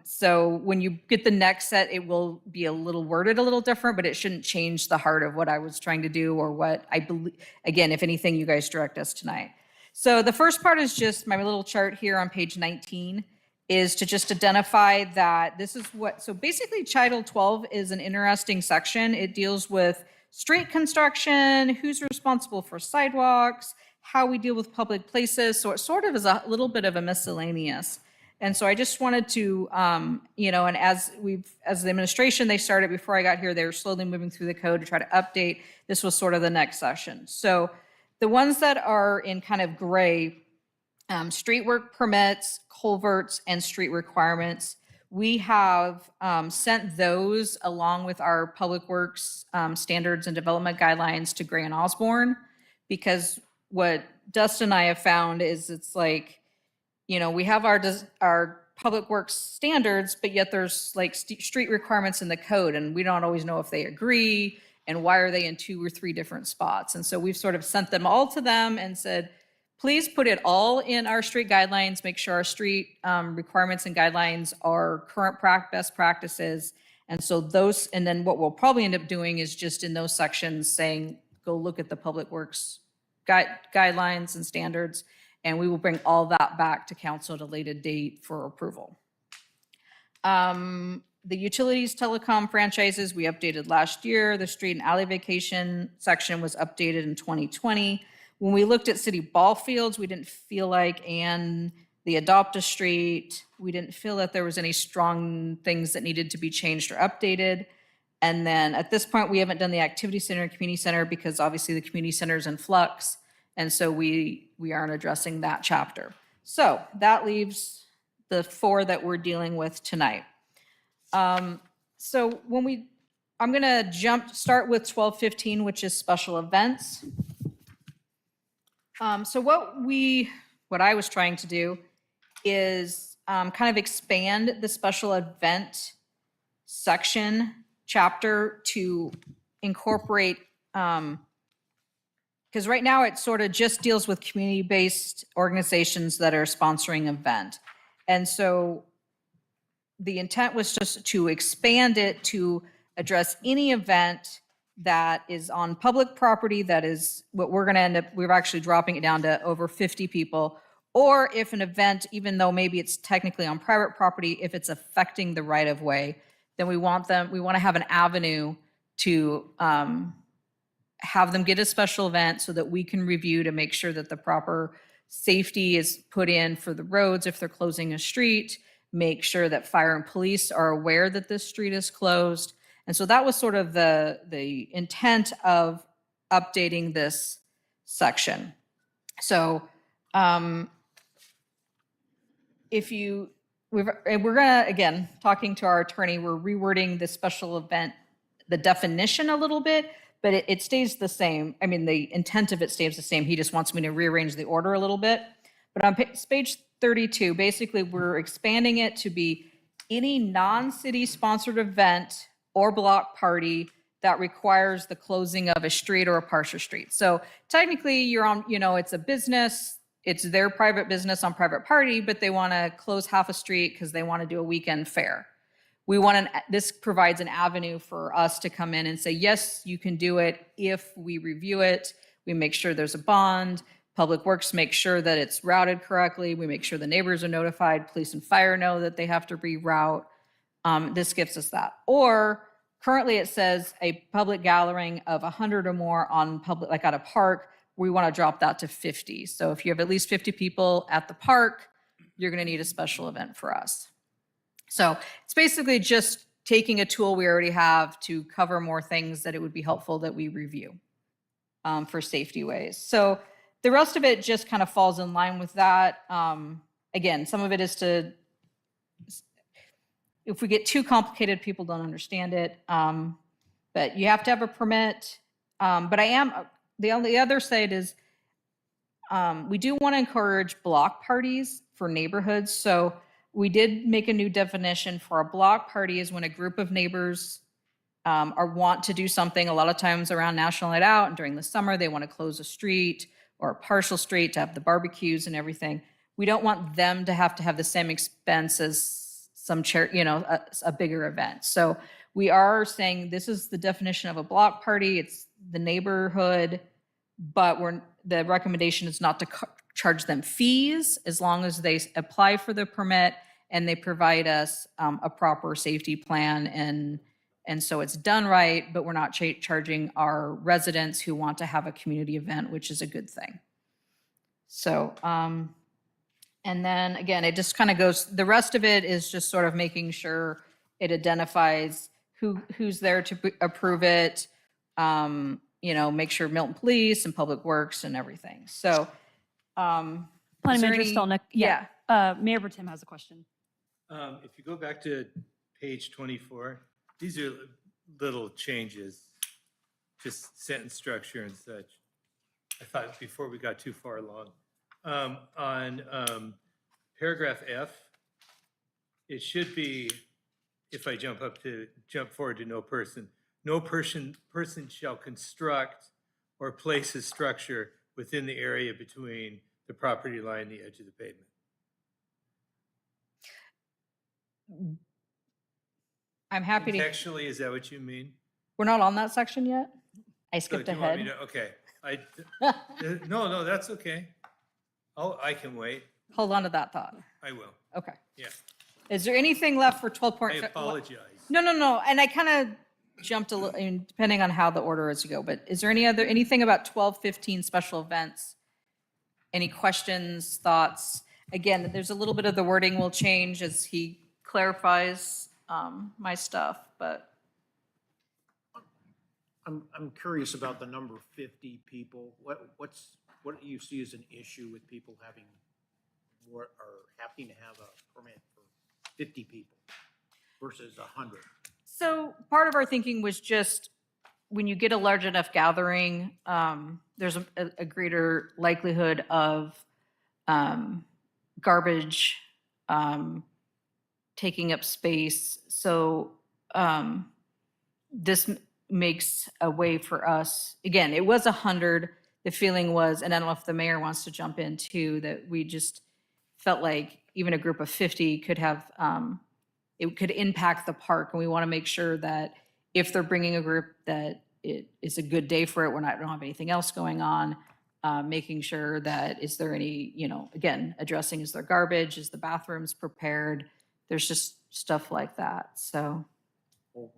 So when you get the next set, it will be worded a little different, but it shouldn't change the heart of what I was trying to do or what I believe. Again, if anything, you guys direct us tonight. So the first part is just my little chart here on page 19 is to just identify that this is so basically Title 12 is an interesting section. It deals with street construction, who's responsible for sidewalks, how we deal with public places. So it sort of is a little bit of a miscellaneous. And so I just wanted to, and as the administration, they started before I got here, they were slowly moving through the code to try to update. This was sort of the next session. So the ones that are in kind of gray, street work permits, culverts, and street requirements, we have sent those along with our public works standards and development guidelines to Gray and Osborne, because what Dustin and I have found is it's like, we have our public works standards, but yet there's like street requirements in the code, and we don't always know if they agree and why are they in 2 or 3 different spots. And so we've sort of sent them all to them and said, please put it all in our street guidelines, make sure our street requirements and guidelines are current best practices. And so and then what we'll probably end up doing is just in those sections saying, go look at the public works guidelines and standards, and we will bring all that back to council at a later date for approval. The utilities telecom franchises we updated last year. The street and alley vacation section was updated in 2020. When we looked at city ball fields, we didn't feel like, and the Adopt a Street, we didn't feel that there was any strong things that needed to be changed or updated. And then at this point, we haven't done the activity center and community center because obviously the community center is in flux. And so we aren't addressing that chapter. So that leaves the 4 that we're dealing with tonight. So I'm gonna start with 1215, which is special events. So what I was trying to do is kind of expand the special event section chapter to incorporate, because right now it sort of just deals with community-based organizations that are sponsoring an event. And so the intent was just to expand it to address any event that is on public property, that is what we're going to end up, we're actually dropping it down to over 50 people. Or if an event, even though maybe it's technically on private property, if it's affecting the right of way, then we want to have an avenue to have them get a special event so that we can review to make sure that the proper safety is put in for the roads if they're closing a street, make sure that fire and police are aware that this street is closed. And so that was sort of the intent of updating this section. So if you, and we're gonna, again, talking to our attorney, we're rewording the special event, the definition a little bit, but it stays the same. I mean, the intent of it stays the same. He just wants me to rearrange the order a little bit. But on page 32, basically, we're expanding it to be any non-city sponsored event or block party that requires the closing of a street or a partial street. So technically, you're on, it's a business, it's their private business on private party, but they want to close half a street because they want to do a weekend fair. This provides an avenue for us to come in and say, yes, you can do it if we review it. We make sure there's a bond. Public Works makes sure that it's routed correctly. We make sure the neighbors are notified. Police and fire know that they have to reroute. This gives us that. Or currently it says a public gathering of 100 or more on public, like at a park. We want to drop that to 50. So if you have at least 50 people at the park, you're going to need a special event for us. So it's basically just taking a tool we already have to cover more things that it would be helpful that we review for safety ways. So the rest of it just kind of falls in line with that. Again, some of it is if we get too complicated, people don't understand it. But you have to have a permit. But the only other side is we do want to encourage block parties for neighborhoods. So we did make a new definition for a block party is when a group of neighbors want to do something a lot of times around National Night Out, and during the summer they want to close a street or a partial street to have the barbecues and everything. We don't want them to have the same expense as some a bigger event. So we are saying this is the definition of a block party. It's the neighborhood, but the recommendation is not to charge them fees as long as they apply for the permit and they provide us a proper safety plan. And so it's done right, but we're not charging our residents who want to have a community event, which is a good thing. So, and then again, it just kind of goes, the rest of it is just sort of making sure it identifies who's there to approve it, make sure Milton Police and Public Works and everything. So, Planning Manager Stelnick. Yeah. Mayor Pro Tem has a question. If you go back to page 24, these are little changes, just sentence structure and such. I thought before we got too far along. On paragraph F, it should be, if I jump forward to no person shall construct or place a structure within the area between the property line and the edge of the pavement. I'm happy to. Actually, is that what you mean? We're not on that section yet? I So skipped do you want me ahead. to- Okay. No, that's okay. I can wait. Hold on to that thought. I will. Okay. Yeah. Is there anything left for 12 I point? apologize. No. And I kind of jumped a little, depending on how the order is to go, but is there anything about 12:15 special events? Any questions, thoughts? Again, there's a little bit of the wording will change as he clarifies my stuff, but. I'm curious about the number 50 people. What do you see as an issue with people having more or having to have a permit for 50 people versus 100? So part of our thinking was just when you get a large enough gathering, there's a greater likelihood of garbage taking up space. So this makes a way for us. Again, it was 100. The feeling was, and I don't know if the mayor wants to jump in too, that we just felt like even a group of 50 could have, it could impact the park. And we want to make sure that if they're bringing a group, that it is a good day for it. Don't have anything else going on. Making sure that is there any, again, addressing is there garbage, is the bathrooms prepared? There's just stuff like that. So. Well,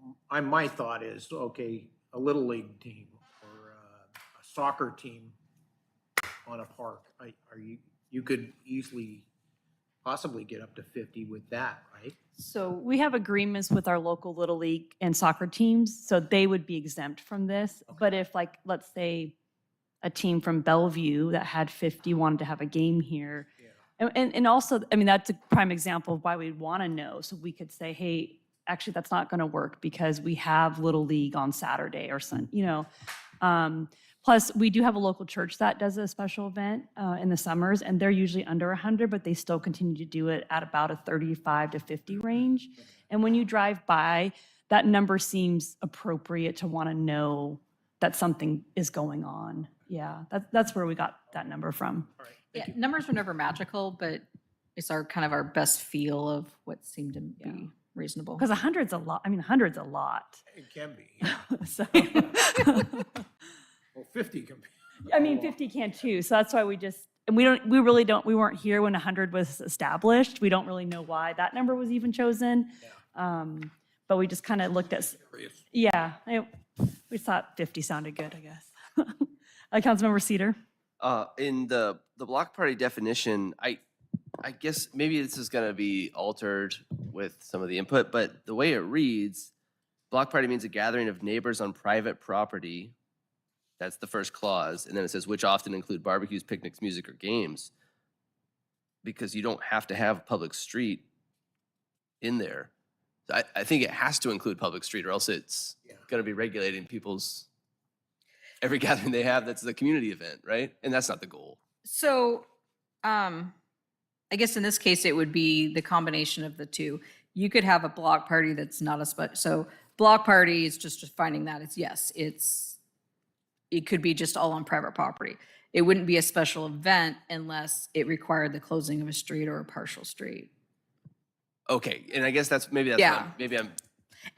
my thought is, okay, a little league team or a soccer team on a park. You could easily possibly get up to 50 with that, right? So we have agreements with our local Little League and soccer teams, so they would be exempt from this. But if like, let's say, a team from Bellevue that had 50 wanted to have a game here, and also, I mean, that's a prime example of why we'd want to know, so we could say, hey, actually, that's not going to work because we have Little League on Saturday or Sunday, you know. Plus, we do have a local church that does a special event in the summers, and they're usually under 100, but they still continue to do it at about a 35 to 50 range. And when you drive by, that number seems appropriate to want to know that something is going on. Yeah, that's where we got that number from. Yeah, numbers were never magical, but it's our kind of our best feel of what seemed to be reasonable. Because 100's a lot. I mean, 100's a lot. It can be. Yeah. So, Well, 50 can be. I mean, 50 can too. So that's why we just, and we weren't here when 100 was established. We don't really know why that number was even chosen. But we just kind of looked at, we thought 50 sounded good, I guess. Councilmember Cedar? In the block party definition, I guess maybe this is gonna be altered with some of the input, but the way it reads, block party means a gathering of neighbors on private property. That's the first clause, and then it says, which often include barbecues, picnics, music, or games. Because you don't have to have a public street in there. I think it has to include public street, or else it's gonna be regulating people's, every gathering they have that's a community event, right? And that's not the goal. So, I guess in this case, it would be the combination of the two. You could have a block party that's not a so block party is just defining that as, yes, it could be just all on private property. It wouldn't be a special event unless it required the closing of a street or a partial street. Okay, and I guess maybe that's Yeah. maybe I'm.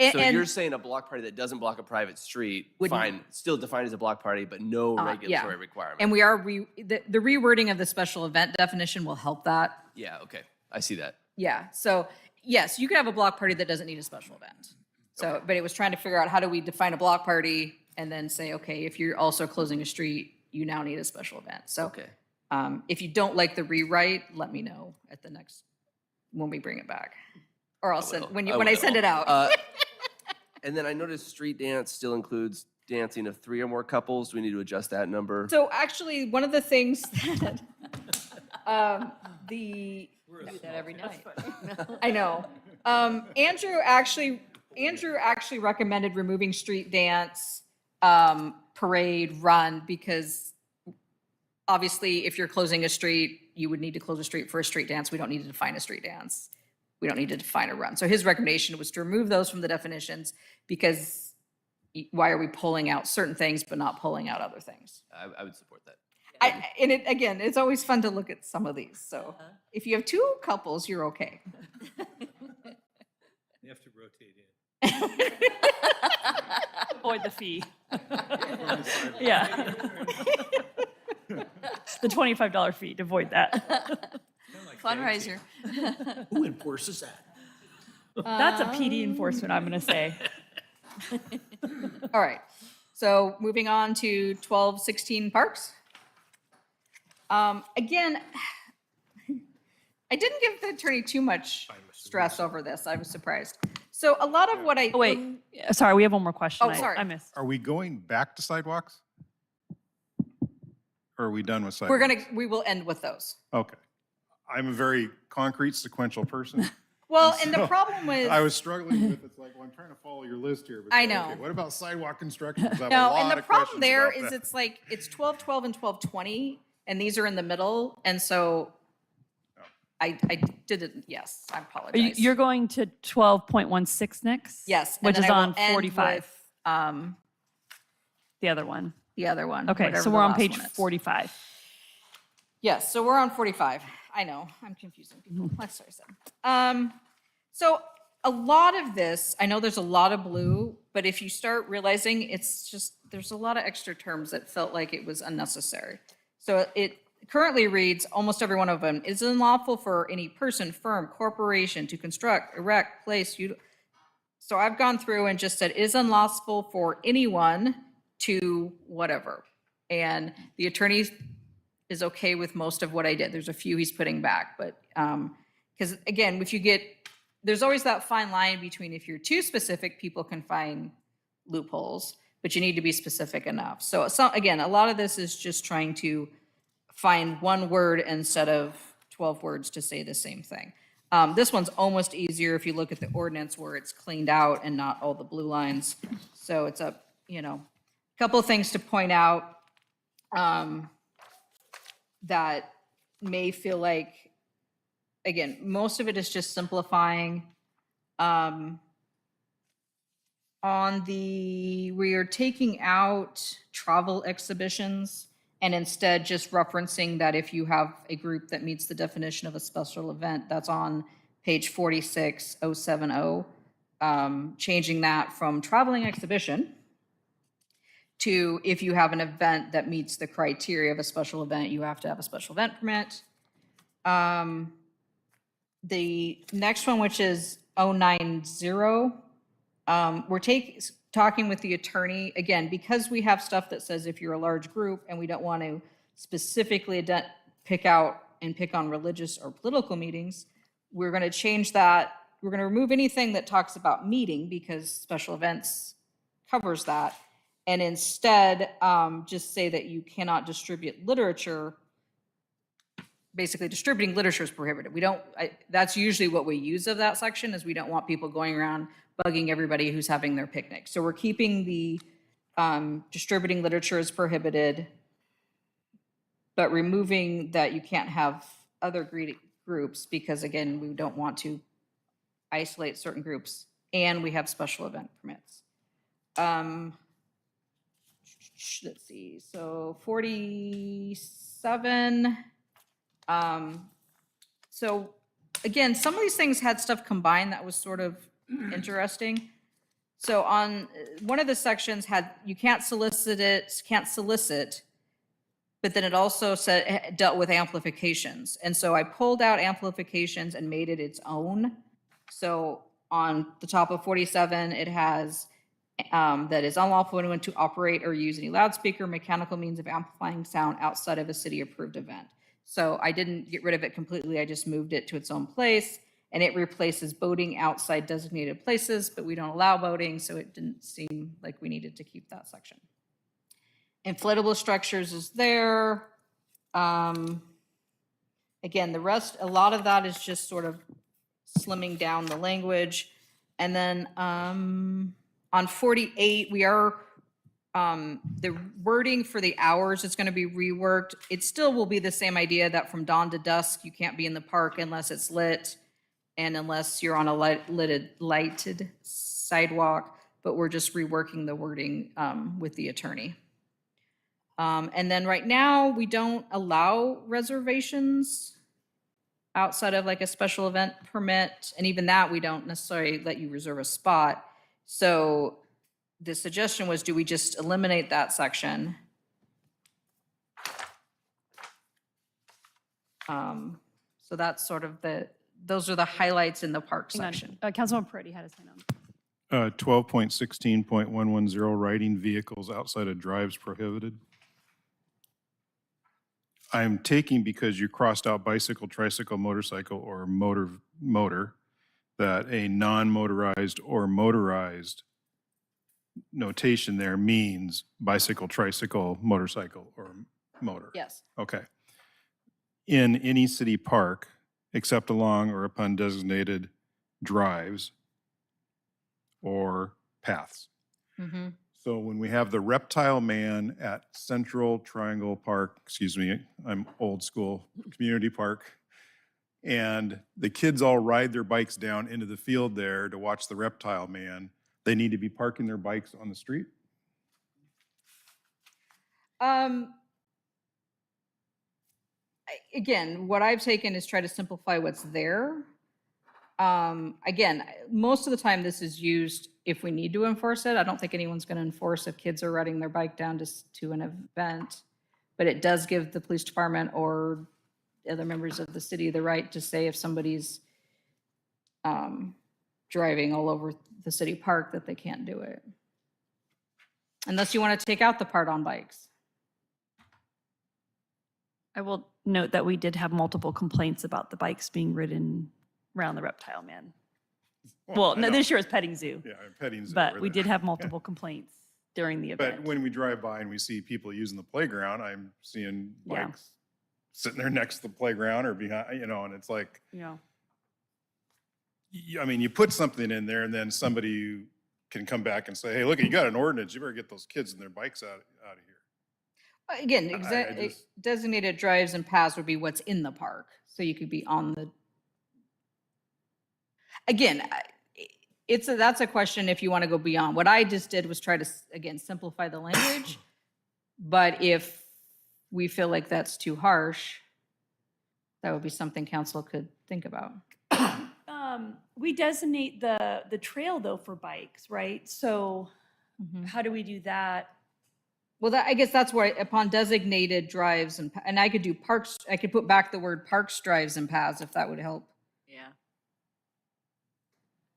And, So and- you're saying a block party that doesn't block a private street, Would- fine, still defined as a block party, but no yeah. regulatory requirement. And we are, the rewording of the special event definition will help that. Yeah, okay, I see that. Yeah, so yes, you could have a block party that doesn't need a special event. So, but it was trying to figure out how do we define a block party and then say, okay, if you're also closing a street, you now need a special event. So Okay. if you don't like the rewrite, let me know at the next, when we bring it back. Or I'll send, when I send it out. And then I noticed street dance still includes dancing of 3 or more couples. Do we need to adjust that number? So actually, one of the things that, do that every night. I know. Andrew actually recommended removing street dance, parade, run, because obviously if you're closing a street, you would need to close a street for a street dance. We don't need to define a street dance. We don't need to define a run. So his recommendation was to remove those from the definitions because why are we pulling out certain things but not pulling out other things? I would support that. And again, it's always fun to look at some of these. So if you have 2 couples, you're okay. You have to rotate in. Avoid the fee. Yeah. The $25 fee, to avoid that. Fundraiser. Who enforces that? That's a PD enforcement, I'm going to say. All right. So moving on to 1216 parks. Again, I didn't give the attorney too much stress over this. I was surprised. So a lot of what I. Oh, wait, sorry, we have one more question. Oh, sorry. I missed. Are we going back to sidewalks? Or are we done with sidewalks? We will end with those. Okay. I'm a very concrete sequential person. Well, and the so problem was. I was struggling with, it's like, well, I'm trying to follow your list here. but I it's like, know. okay, what about sidewalk construction? 'Cause I have a No, lot and the of problem questions there about is that. it's like, it's 1212 and 1220, and these are in the middle, and so I didn't, yes, I apologize. You're going to 12.16 next? Yes. and Which then is I will on end 45, with, the other one. the other one. Okay, whatever so the we're on last page one is. 45. Yes, so we're on 45. I know, I'm confusing people. Let's start again. So a lot of this, I know there's a lot of blue, but if you start realizing it's just, there's a lot of extra terms that felt like it was unnecessary. So it currently reads, almost every one of them, is unlawful for any person, firm, corporation to construct, erect, place, so I've gone through and just said, is unlawful for anyone to whatever. And the attorney is okay with most of what I did. There's a few he's putting back, but because again, if you get, there's always that fine line between if you're too specific, people can find loopholes, but you need to be specific enough. So again, a lot of this is just trying to find one word instead of 12 words to say the same thing. This one's almost easier if you look at the ordinance where it's cleaned out and not all the blue lines. So it's a, couple of things to point out that may feel like, again, most of it is just simplifying. We are taking out travel exhibitions and instead just referencing that if you have a group that meets the definition of a special event, that's on page 46070, changing that from traveling exhibition to if you have an event that meets the criteria of a special event, you have to have a special event permit. The next one, which is 090, we're talking with the attorney, again, because we have stuff that says if you're a large group and we don't want to specifically pick on religious or political meetings, we're going to change that. We're going to remove anything that talks about meeting because special events covers that. And instead, just say that you cannot distribute literature. Basically, distributing literature is prohibited. That's usually what we use of that section, is we don't want people going around bugging everybody who's having their picnic. So we're keeping the distributing literature is prohibited, but removing that you can't have other groups because, again, we don't want to isolate certain groups, and we have special event permits. Let's see, so 47. So again, some of these things had stuff combined that was sort of interesting. So on one of the sections had, you can't solicit, but then it also said, dealt with amplifications. And so I pulled out amplifications and made it its own. So on the top of 47, it has that is unlawful for anyone to operate or use any loudspeaker, mechanical means of amplifying sound outside of a city-approved event. So I didn't get rid of it completely. I just moved it to its own place, and it replaces boating outside designated places, but we don't allow boating, so it didn't seem like we needed to keep that section. Inflatable structures is there. Again, the rest, a lot of that is just sort of slimming down the language. And then on 48, we are, the wording for the hours is going to be reworked. It still will be the same idea that from dawn to dusk, you can't be in the park unless it's lit and unless you're on a lighted sidewalk, but we're just reworking the wording with the attorney. And then right now, we don't allow reservations outside of like a special event permit. And even that, we don't necessarily let you reserve a spot. So the suggestion was, do we just eliminate that section? So that's sort of those are the highlights in the park section. Councilman Peretti had his hand on. 12.16.110, riding vehicles outside of drives prohibited. I'm taking, because you crossed out bicycle, tricycle, motorcycle, or motor, that a non-motorized or motorized notation there means bicycle, tricycle, motorcycle, or motor. Yes. Okay. In any city park, except along or upon designated drives or paths. Mm-hmm. So when we have the Reptile Man at Central Triangle Park, excuse me, I'm old school, Community Park, and the kids all ride their bikes down into the field there to watch the Reptile Man, they need to be parking their bikes on the street? Again, what I've taken is try to simplify what's there. Again, most of the time this is used if we need to enforce it. I don't think anyone's going to enforce if kids are riding their bike down to an event, but it does give the police department or other members of the city the right to say if somebody's driving all over the city park that they can't do it. Unless you want to take out the part on bikes. I will note that we did have multiple complaints about the bikes being ridden around the Reptile Man. Well, I no, know. this year was petting zoo, Yeah, petting zoo but over we there. did have multiple complaints during the But event. when we drive by and we see people using the playground, I'm seeing Yeah. bikes sitting there next to the playground or behind, and it's like, Yeah. I mean, you put something in there and then somebody can come back and say, hey, look, you got an ordinance, you better get those kids and their bikes out of here. Again, I just- designated drives and paths would be what's in the park. So you could be on the, again, that's a question if you want to go beyond. What I just did was try to, again, simplify the language. But if we feel like that's too harsh, that would be something council could think about. We designate the trail though for bikes, right? So Mhm. how do we do that? Well, I guess that's why upon designated drives and I could do parks, I could put back the word parks, drives and paths if that would help. Yeah.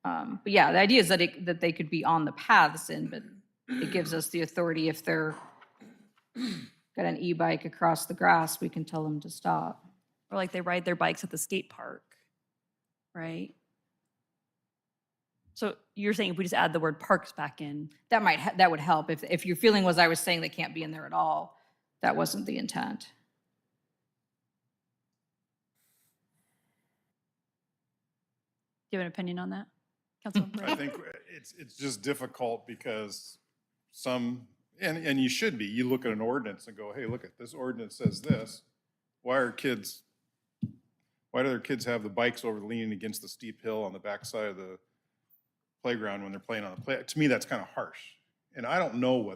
But yeah, the idea is that they could be on the paths but it gives us the authority if they're got an e-bike across the grass, we can tell them to stop. Or like they ride their bikes at the skate park, right? So you're saying if we just add the word parks back in, That would help. If your feeling was I was saying they can't be in there at all, that wasn't the intent. do you have an opinion on that? Councilman I Perez? think it's just difficult because and you should be, you look at an ordinance and go, hey, look at this ordinance says this. Why do their kids have the bikes over leaning against the steep hill on the backside of the playground when they're playing on the play? To me, that's kind of harsh. And I don't know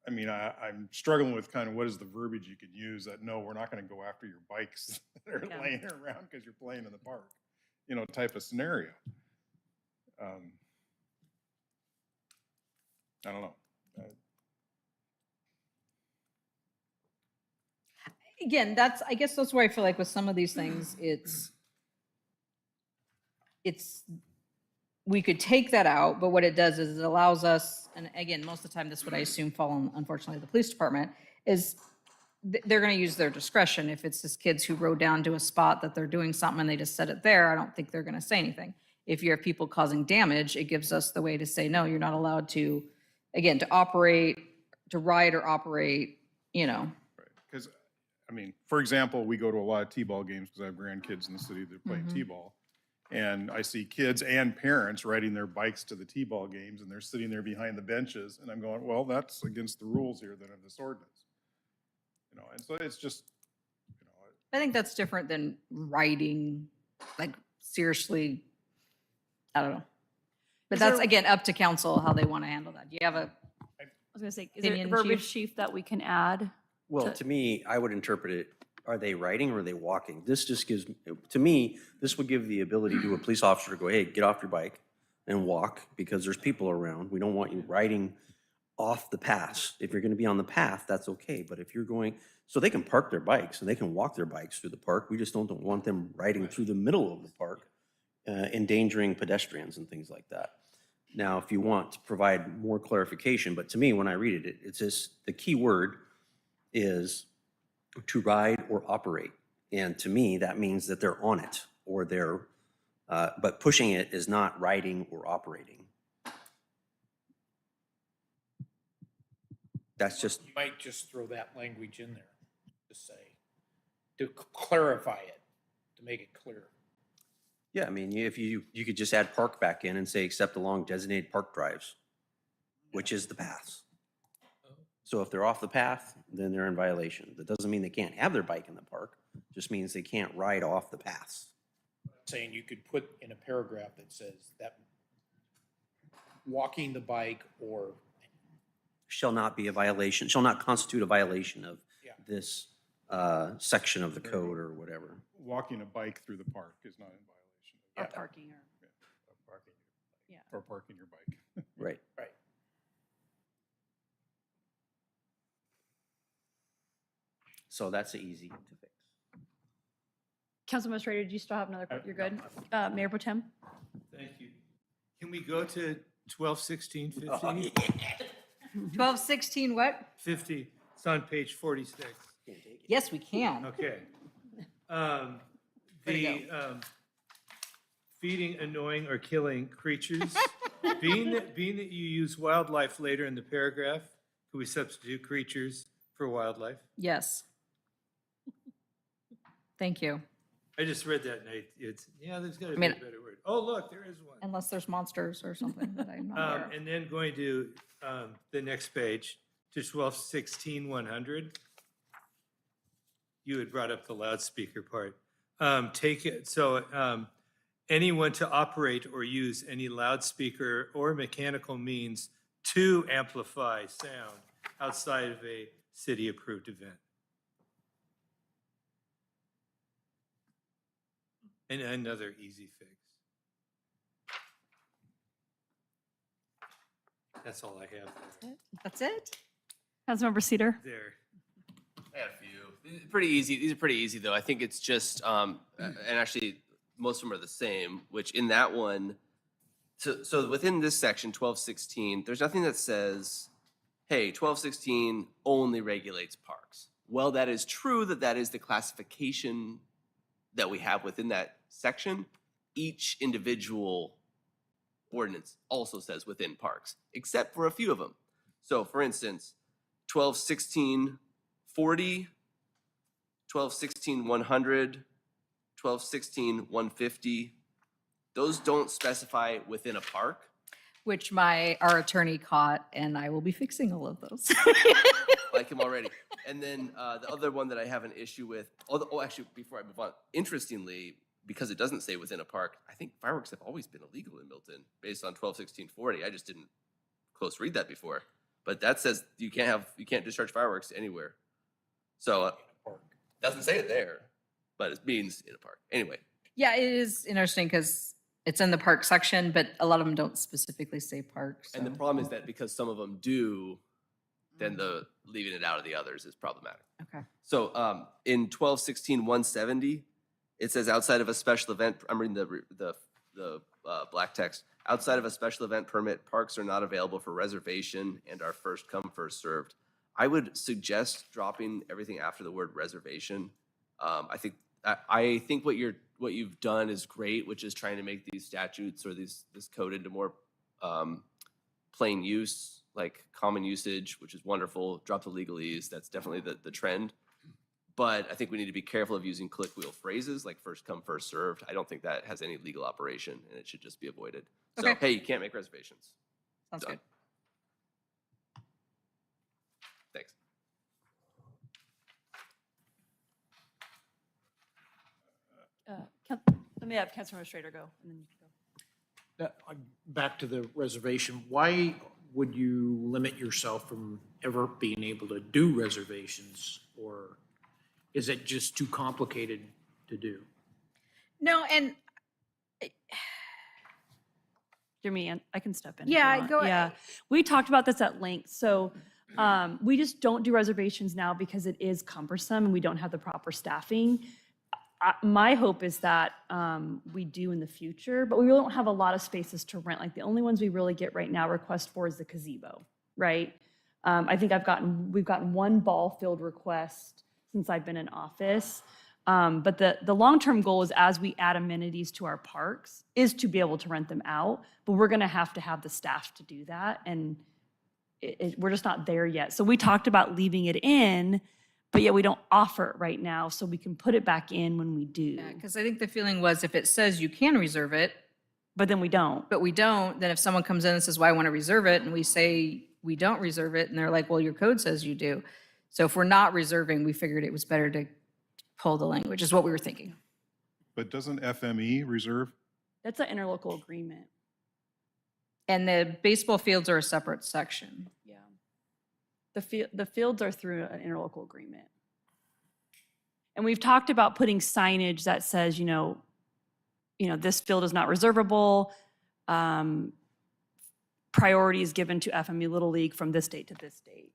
I'm struggling with kind of what is the verbiage you could use that, no, we're not going to go after your bikes that are Yeah. laying around because you're playing in the park, type of scenario. I don't know. Again, I guess that's where I feel like with some of these things, we could take that out, but what it does is it allows us, and again, most of the time, this would I assume fall on, unfortunately, the police department, is they're going to use their discretion. If it's just kids who rode down to a spot that they're doing something and they just set it there, I don't think they're going to say anything. If you have people causing damage, it gives us the way to say, no, you're not allowed to, again, to ride or operate, Because, for example, we go to a lot of T-ball games because I have grandkids in the city that play T-ball. And I see kids and parents riding their bikes to the T-ball games and they're sitting there behind the benches. And I'm going, well, that's against the rules here then of this ordinance. And so it's just, I think that's different than riding, like seriously, I don't know. But Is that's, there- again, up to council how they want to handle that. Do you have a, I was gonna say, is there a Opinion, verbiage, Chief? chief, that we can add? Well, to me, I would interpret it, are they riding or are they walking? This just gives, to me, this would give the ability to a police officer to go, hey, get off your bike and walk because there's people around. We don't want you riding off the path. If you're going to be on the path, that's okay. But if you're going, so they can park their bikes and they can walk their bikes through the park. We just don't want them riding through the middle of the park, endangering pedestrians and things like that. Now, if you want to provide more clarification, but to me, when I read it, it's just the key word is to ride or operate. And to me, that means that they're on it or but pushing it is not riding or operating. That's just, You might just throw that language in there to say, to clarify it, to make it clear. yeah, I mean, if you could just add park back in and say, except along designated park drives, which is the paths. So if they're off the path, then they're in violation. That doesn't mean they can't have their bike in the park, just means they can't ride off the paths. Saying you could put in a paragraph that says that walking the bike or, Shall not be a violation, shall not constitute a violation of Yeah. this section of the code or whatever. walking a bike through the park is not in violation Or Yeah. parking, or, of parking, yeah. or parking your bike. Right. right. So that's easy to fix. Council Administrator, do you still have another, you're good? Mayor Pro Tem? Thank you. Can we go to 12, 16, 50? 1216 what? 50, it's on page 46. Yes, we can. Okay. Way to The, feeding, annoying, or killing creatures. Being that you use wildlife later in the paragraph, could we substitute creatures for wildlife? Yes. Thank you. I just read that and there's got to be mean- a better word. Oh, look, there is one. Unless there's monsters or something that I'm not aware of. And then going to the next page, to 1216-100. You had brought up the loudspeaker part. Take it, so anyone to operate or use any loudspeaker or mechanical means to amplify sound outside of a city-approved event. And another easy fix. That's all I have there. That's it? Councilmember Cedar? There. I got a few. Pretty easy. These are pretty easy, though. I think it's just, and actually, most of them are the same, which in that one, so within this section, 1216, there's nothing that says, hey, 1216 only regulates parks. Well, that is true that is the classification that we have within that section. Each individual ordinance also says within parks, except for a few of them. So for instance, 1216-40, 1216-100, 1216-150, those don't specify within a park. Which our attorney caught, and I will be fixing all of those. Like him already. And then the other one that I have an issue with, actually, before I move on, interestingly, because it doesn't say within a park, I think fireworks have always been illegal in Milton based on 1216-40. I just didn't close read that before. But that says you can't discharge fireworks anywhere. So doesn't say it there, but it means in a park. Anyway. Yeah, it is interesting because it's in the park section, but a lot of them don't specifically say park. And the so- problem is that because some of them do, then the leaving it out of the others is problematic. Okay. So in 1216-170, it says outside of a special event, I'm reading the black text. Outside of a special event permit, parks are not available for reservation and are first come, first served. I would suggest dropping everything after the word reservation. I think what you've done is great, which is trying to make these statutes or this code into more plain use, like common usage, which is wonderful. Drop the legalese. That's definitely the trend. But I think we need to be careful of using colloquial phrases like first come, first served. I don't think that has any legal operation, and it should just be avoided. So, Okay. hey, you can't make reservations. Sounds Done. good. Thanks. Let me have Councilmember Schrader go, and then you can go. Back to the reservation, why would you limit yourself from ever being able to do reservations? Or is it just too complicated to do? No, and Jimmy, and I can step in. if you Yeah, want. go Yeah, we talked about this at length. So we just don't do reservations now because it is cumbersome and we don't have the proper staffing. My hope is that we do in the future, but we really don't have a lot of spaces to rent. Like the only ones we really get right now request for is the gazebo, right? I think we've gotten one ball field request since I've been in office. But the long-term goal is as we add amenities to our parks is to be able to rent them out, but we're gonna have to have the staff to do that. And we're just not there yet. So we talked about leaving it in, but yet we don't offer it right now, so we can put it back in when we do. because I think the feeling was if it says you can reserve it, But then we don't. but we don't, then if someone comes in and says, well, I want to reserve it, and we say we don't reserve it, and they're like, well, your code says you do. So if we're not reserving, we figured it was better to pull the language, is what we were thinking. But doesn't FME reserve? That's an interlocal agreement. And the baseball fields are a separate section. Yeah. The fields are through an interlocal agreement. And we've talked about putting signage that says, this field is not reservable. Priority is given to FMU Little League from this date to this date,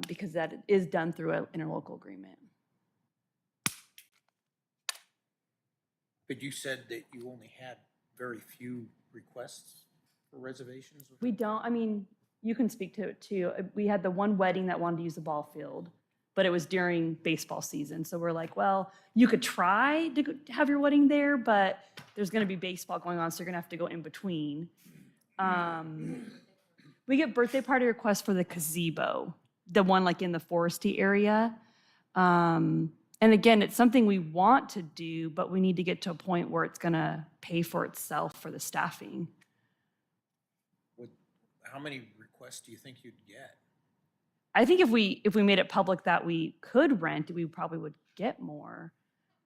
because that is done through an interlocal agreement. But you said that you only had very few requests for reservations? We don't, you can speak to it too. We had the one wedding that wanted to use the ball field. but it was during baseball season. So we're like, well, you could try to have your wedding there, but there's going to be baseball going on, so you're going to have to go in between. We get birthday party requests for the gazebo, the one like in the foresty area. And again, it's something we want to do, but we need to get to a point where it's going to pay for itself for the staffing. How many requests do you think you'd get? I think if we made it public that we could rent, we probably would get more.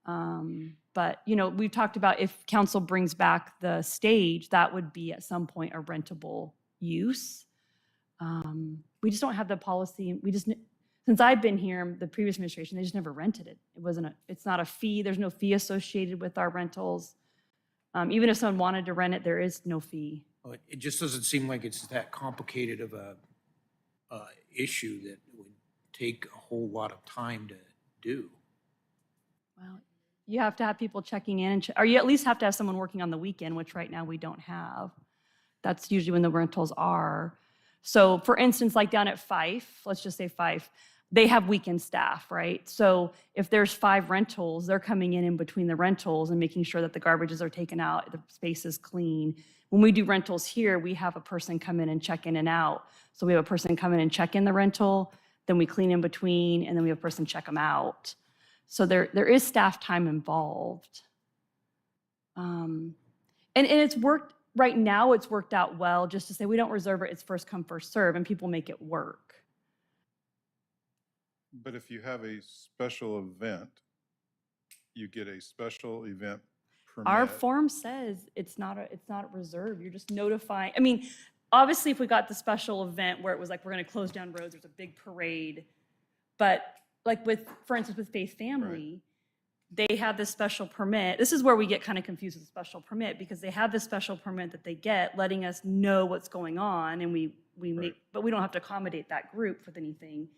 But, you know, we've talked about if council brings back the stage, that would be at some point a rentable use. We just don't have the policy. Since I've been here, the previous administration, they just never rented it. It's not a fee. There's no fee associated with our rentals. Even if someone wanted to rent it, there is no fee. Well, it just doesn't seem like it's that complicated of a issue that would take a whole lot of time to do. Well, you have to have people checking in, or you at least have to have someone working on the weekend, which right now we don't have. That's usually when the rentals are. So for instance, like down at Fife, let's just say Fife, they have weekend staff, right? So if there's 5 rentals, they're coming in between the rentals and making sure that the garbages are taken out, the space is clean. When we do rentals here, we have a person come in and check in and out. So we have a person come in and check in the rental, then we clean in between, and then we have a person check them out. So there is staff time involved. And it's worked, right now it's worked out well just to say we don't reserve it, it's first come, first serve, and people make it work. But if you have a special event, you get a special event permit. Our form says it's not reserved, you're just notifying. I mean, obviously if we got the special event where it was like, we're gonna close down roads, there's a big parade, but like for instance, with Faith Family, they have this special permit. This is where we get kind of confused with the special permit, because they have this special permit that they get letting us know what's going on, and but we don't have to accommodate that group with anything.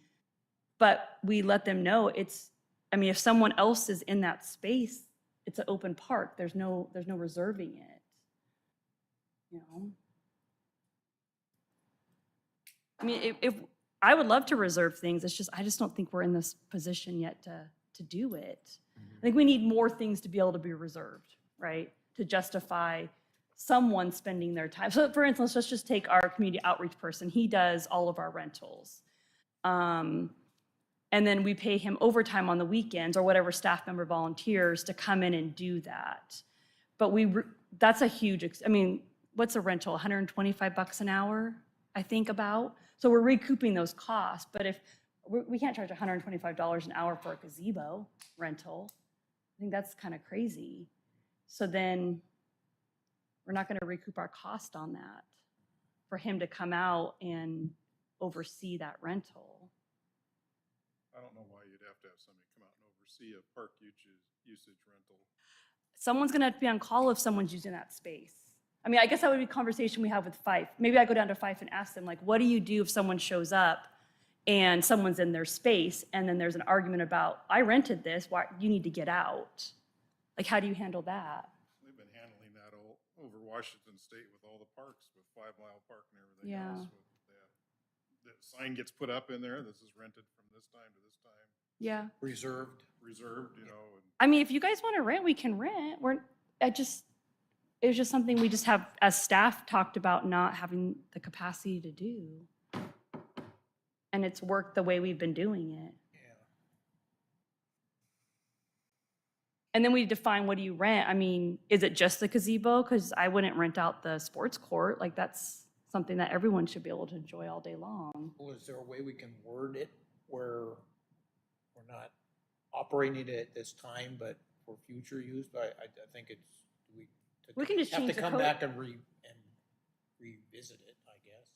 But we let them know if someone else is in that space, it's an open park. There's no reserving it. You know? I mean, if I would love to reserve things, I just don't think we're in this position yet to do it. I think we need more things to be able to be reserved, right? To justify someone spending their time. So for instance, let's just take our community outreach person. He does all of our rentals. And then we pay him overtime on the weekends or whatever staff member volunteers to come in and do that. But that's a huge, what's a rental? $125 an hour, I think about. So we're recouping those costs. But if we can't charge $125 an hour for a gazebo rental, I think that's kind of crazy. So then we're not going to recoup our cost on that for him to come out and oversee that rental. I don't know why you'd have to have somebody come out and oversee a park usage rental. Someone's going to have to be on call if someone's using that space. I mean, I guess that would be a conversation we have with Fife. Maybe I go down to Fife and ask them, like, what do you do if someone shows up and someone's in their space and then there's an argument about, I rented this, why you need to get out? Like, how do you handle that? They've been handling that all over Washington State with all the parks, with 5 Mile Park and everything Yeah. else. The sign gets put up in there, this is rented from this time to this time, Yeah. Reserved. reserved, and I mean, if you guys want to rent, we can rent. It was just something we just have, as staff, talked about not having the capacity to do. And it's worked the way we've been doing it. Yeah. And then we define, what do you rent? I mean, is it just the gazebo? Because I wouldn't rent out the sports court. Like, that's something that everyone should be able to enjoy all day long. Well, is there a way we can word it where we're not operating it at this time, but for future use? I think We can just have to change the come code. back and revisit it, I guess.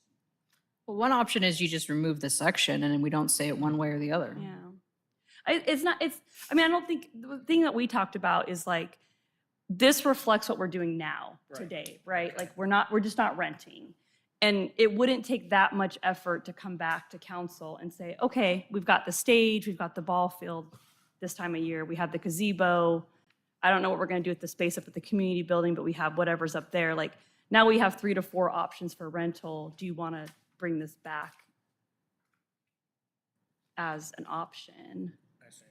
Well, one option is you just remove the section and then we don't say it one way or the other. Yeah. I don't think, the thing that we talked about is like, this reflects what we're doing now, Right. today, right? Like, we're just not renting. And it wouldn't take that much effort to come back to council and say, okay, we've got the stage, we've got the ball field this time of year, we have the gazebo. I don't know what we're gonna do with the space up at the community building, but we have whatever's up there. Like, now we have 3 to 4 options for rental. Do you wanna bring this back? as an option. I see.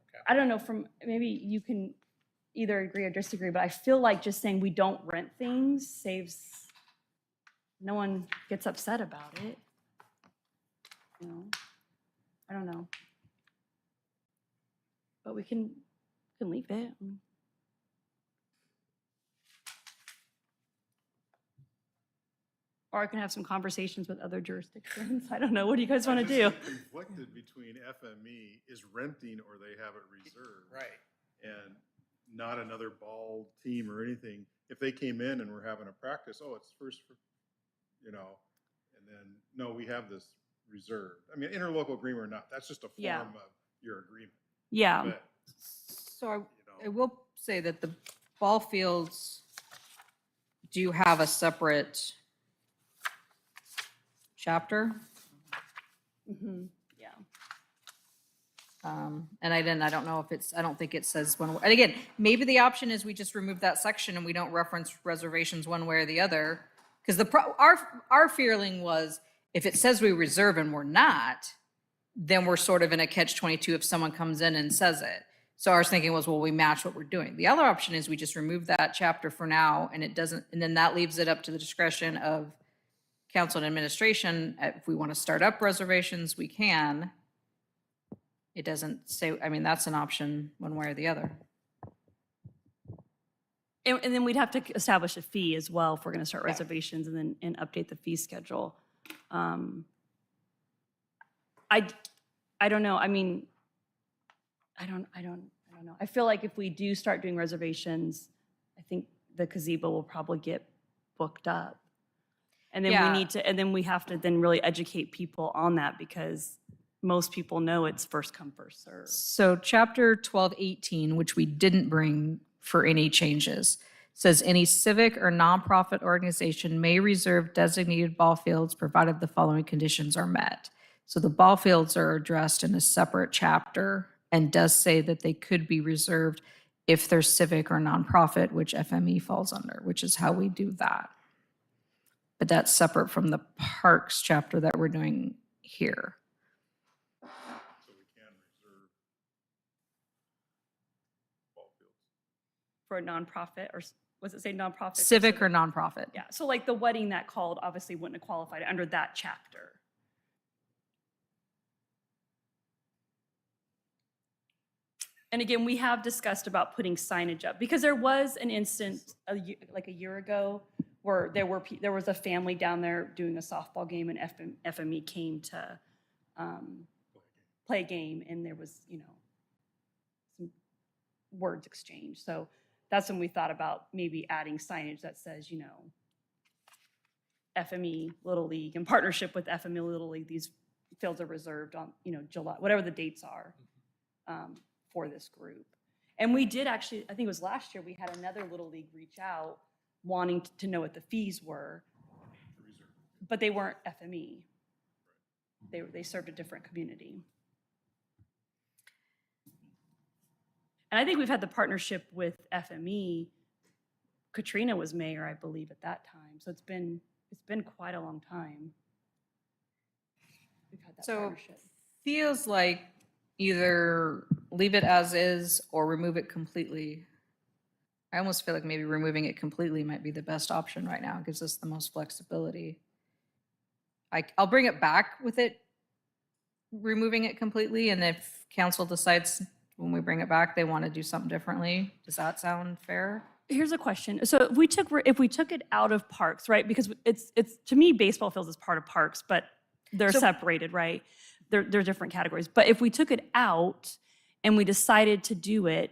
Okay. I don't know, maybe you can either agree or disagree, but I feel like just saying we don't rent things saves, no one gets upset about it. You know, I don't know. But we can leave it. Or I can have some conversations with other jurisdictions. I don't know. What do you guys want to do? Conflicted between FME is renting or they have it reserved. Right. And not another ball team or anything. If they came in and were having a practice, oh, it's first, and then, no, we have this reserved. I mean, interlocal agreement or not, that's just a Yeah. form of your agreement. Yeah. But, So I will say that the ball fields do have a separate chapter. Yeah. And I don't know if I don't think it says one, and again, maybe the option is we just remove that section and we don't reference reservations one way or the other. Because our feeling was, if it says we reserve and we're not, then we're sort of in a catch-22 if someone comes in and says it. So our thinking was, well, we match what we're doing. The other option is we just remove that chapter for now, and it doesn't, and then that leaves it up to the discretion of council and administration. If we want to start up reservations, we can. It doesn't say, I mean, that's an option one way or the other. And then we'd have to establish a fee as well if we're going to start reservations and update the fee schedule. I don't know. I mean, I don't know. I feel like if we do start doing reservations, I think the gazebo will probably get booked up. And then Yeah. and then we have to then really educate people on that, because most people know it's first come, first served. So chapter 1218, which we didn't bring for any changes, says any civic or nonprofit organization may reserve designated ball fields provided the following conditions are met. So the ball fields are addressed in a separate chapter and does say that they could be reserved if they're civic or nonprofit, which FME falls under, which is how we do that. But that's separate from the parks chapter that we're doing here. so we can reserve ball fields. For a nonprofit, or was it say nonprofit? Civic or nonprofit. Yeah, so like the wedding that called obviously wouldn't have qualified under that chapter. And again, we have discussed about putting signage up, because there was an instance like a year ago where there was a family down there doing a softball game, and FME came to play a game, and there was, some words exchanged. So that's when we thought about maybe adding signage that says, FME Little League, in partnership with FME Little League, these fields are reserved on, July, whatever the dates are, for this group. And we did actually, I think it was last year, we had another Little League reach out wanting to know what the fees were, but they weren't FME. They served a different community. And I think we've had the partnership with FME. Katrina was mayor, I believe, at that time. So it's been quite a long time. We've had that So partnership. feels like either leave it as is or remove it completely. I almost feel like maybe removing it completely might be the best option right now. It gives us the most flexibility. I'll bring it back with it, removing it completely, and if council decides when we bring it back, they want to do something differently, does that sound fair? Here's a question. So if we took it out of parks, right? Because it's to me, baseball fields is part of parks, but they're separated, right? They're different categories. But if we took it out and we decided to do it,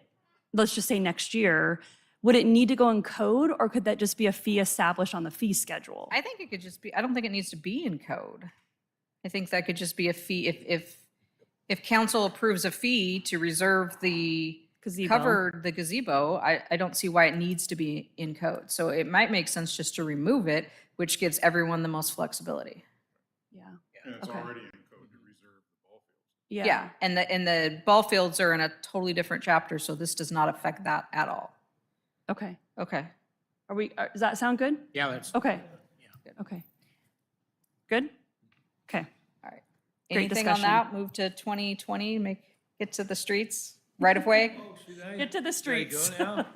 let's just say next year, would it need to go in code, or could that just be a fee established on the fee schedule? I think it could just be, I don't think it needs to be in code. I think that could just be a fee. If council approves a fee to reserve the Gazebo. the gazebo, I don't see why it needs to be in code. So it might make sense just to remove it, which gives everyone the most flexibility. Yeah. And it's Okay. already in code to reserve the ball fields. Yeah. And the ball fields are in a totally different chapter, so this does not affect that at all. Okay. Okay. Does that sound good? Yeah, that's. Okay. Yeah. Okay. Good? Okay. All right. Anything on discussion. that? Move to 2020, get to the streets right of way? Get to the Should I go streets. now?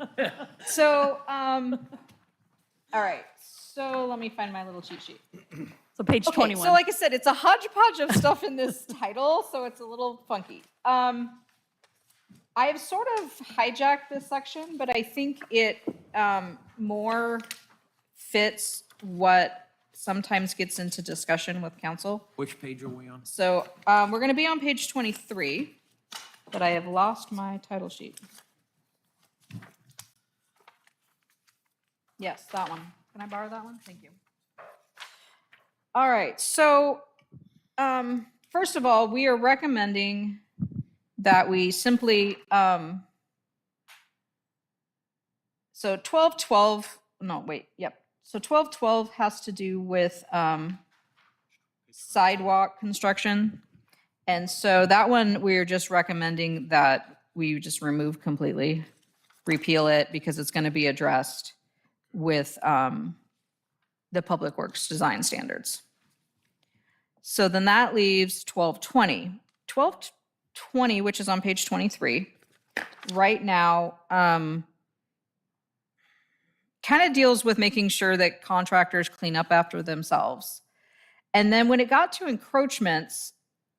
So, all right, so let me find my little cheat sheet. So page Okay, 21. so like I said, it's a hodgepodge of stuff in this title, so it's a little funky. I've sort of hijacked this section, but I think it more fits what sometimes gets into discussion with council. Which page are we on? So we're going to be on page 23, but I have lost my title sheet. Yes, that one. Can I borrow that one? Thank you. All right, so first of all, we are recommending that we simply, so 1212, no, wait, yep. So 1212 has to do with sidewalk construction. And so that one, we're just recommending that we just remove completely, repeal it, because it's going to be addressed with the Public Works design standards. So then that leaves 1220. 1220, which is on page 23, right now, kind of deals with making sure that contractors clean up after themselves. And then when it got to encroachments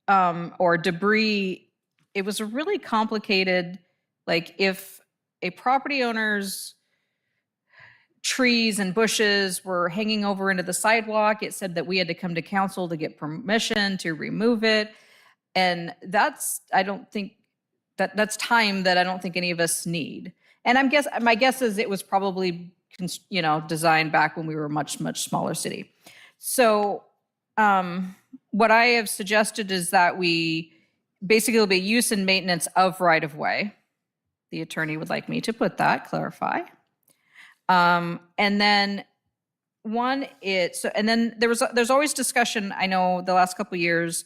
or debris, it was a really complicated, like if a property owner's trees and bushes were hanging over into the sidewalk, it said that we had to come to council to get permission to remove it. And that's, I don't think, that's time that I don't think any of us need. And my guess is it was probably, designed back when we were a much, much smaller city. So what I have suggested is that we basically will be use and maintenance of right-of-way. The attorney would like me to put that, clarify. And then there's always discussion, I know the last couple of years,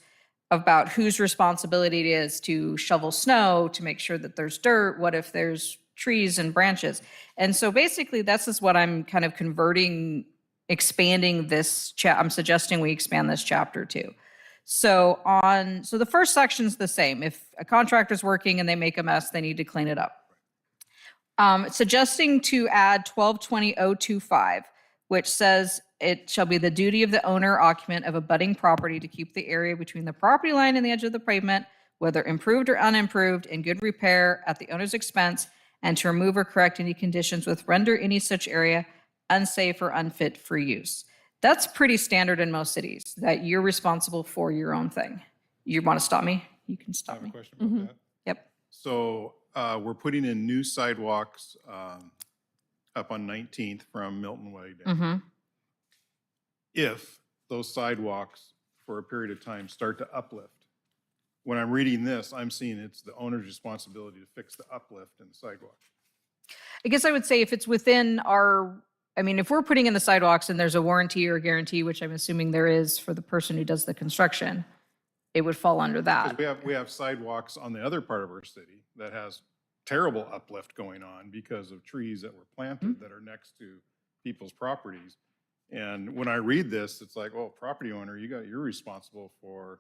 about whose responsibility it is to shovel snow, to make sure that there's dirt. What if there's trees and branches? And so basically this is what I'm kind of expanding this I'm suggesting we expand this chapter to. So the first section's the same. If a contractor's working and they make a mess, they need to clean it up. Suggesting to add 1220.025, which says it shall be the duty of the owner or occupant of a budding property to keep the area between the property line and the edge of the pavement, whether improved or unimproved, in good repair at the owner's expense, and to remove or correct any conditions which render any such area unsafe or unfit for use. That's pretty standard in most cities, that you're responsible for your own thing. You want to stop me? You can I stop have a me. question about that. Yep. So we're putting in new sidewalks up on 19th from Milton Way down. Mm-hmm. If those sidewalks for a period of time start to uplift, when I'm reading this, I'm seeing it's the owner's responsibility to fix the uplift in the sidewalk. I guess I would say if it's within if we're putting in the sidewalks and there's a warranty or guarantee, which I'm assuming there is for the person who does the construction, it would fall under that. Because we have sidewalks on the other part of our city that has terrible uplift going on because of trees that were planted that are next to people's properties. And when I read this, it's like, well, property owner, you're responsible for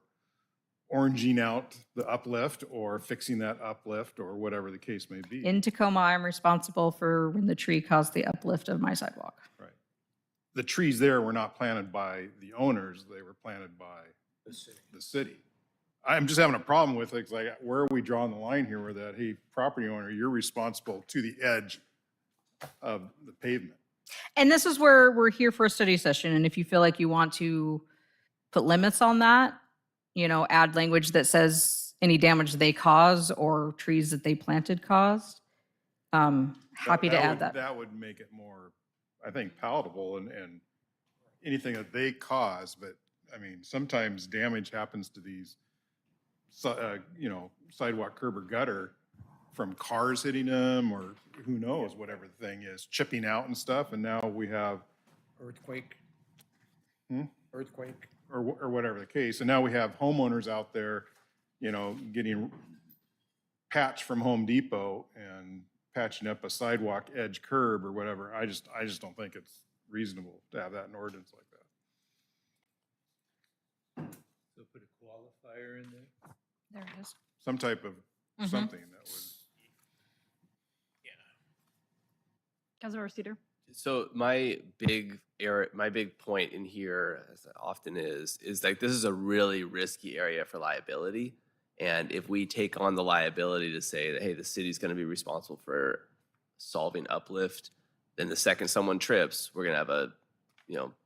oranging out the uplift or fixing that uplift or whatever the case may be. In Tacoma, I'm responsible for when the tree caused the uplift of my sidewalk. Right. The trees there were not planted by the owners, they were planted by the city. I'm just having a problem with it, 'cause like, where are we drawing the line here where that, hey, property owner, you're responsible to the edge of the pavement? And this is where we're here for a study session. And if you feel like you want to put limits on that, add language that says any damage they cause or trees that they planted caused, happy to add that. That would make it more, I think, palatable and anything that they cause, but I mean, sometimes damage happens to these, sidewalk, curb or gutter from cars hitting them or who knows, whatever the thing is, chipping out and stuff. And now we have, Earthquake? Earthquake? or whatever the case. And now we have homeowners out there, getting patch from Home Depot and patching up a sidewalk edge curb or whatever. I just don't think it's reasonable to have that in ordinance like that. So put a qualified fire in there? There it is. Some type of something that was. Councilmember Cedar? So my big point in here, as it often is like this is a really risky area for liability. And if we take on the liability to say that, hey, the city's going to be responsible for solving uplift, then the second someone trips, we're going to have a,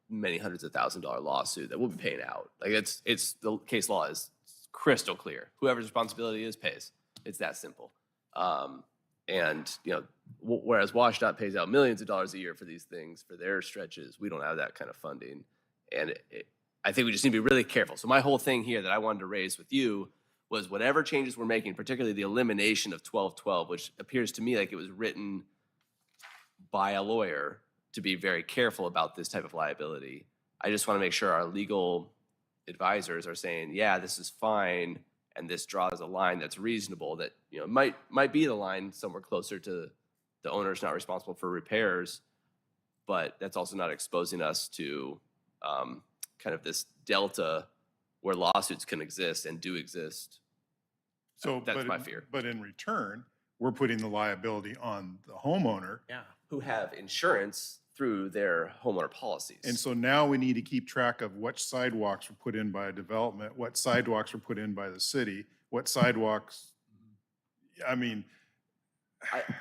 many hundreds of $1,000s lawsuit that we'll be paying out. Like it's the case law is crystal clear. Whoever's responsibility is pays. It's that simple. Whereas WashDOT pays out millions of dollars a year for these things, for their stretches, we don't have that kind of funding. And I think we just need to be really careful. So my whole thing here that I wanted to raise with you was whatever changes we're making, particularly the elimination of 1212, which appears to me like it was written by a lawyer to be very careful about this type of liability. I just want to make sure our legal advisors are saying, yeah, this is fine, and this draws a line that's reasonable that might be the line somewhere closer to the owner's not responsible for repairs, but that's also not exposing us to kind of this delta where lawsuits can exist and do exist. So That's my fear. But in return, we're putting the liability on the homeowner. Yeah. Who have insurance through their homeowner policies. And so now we need to keep track of what sidewalks were put in by a development, what sidewalks were put in by the city, what sidewalks, I mean.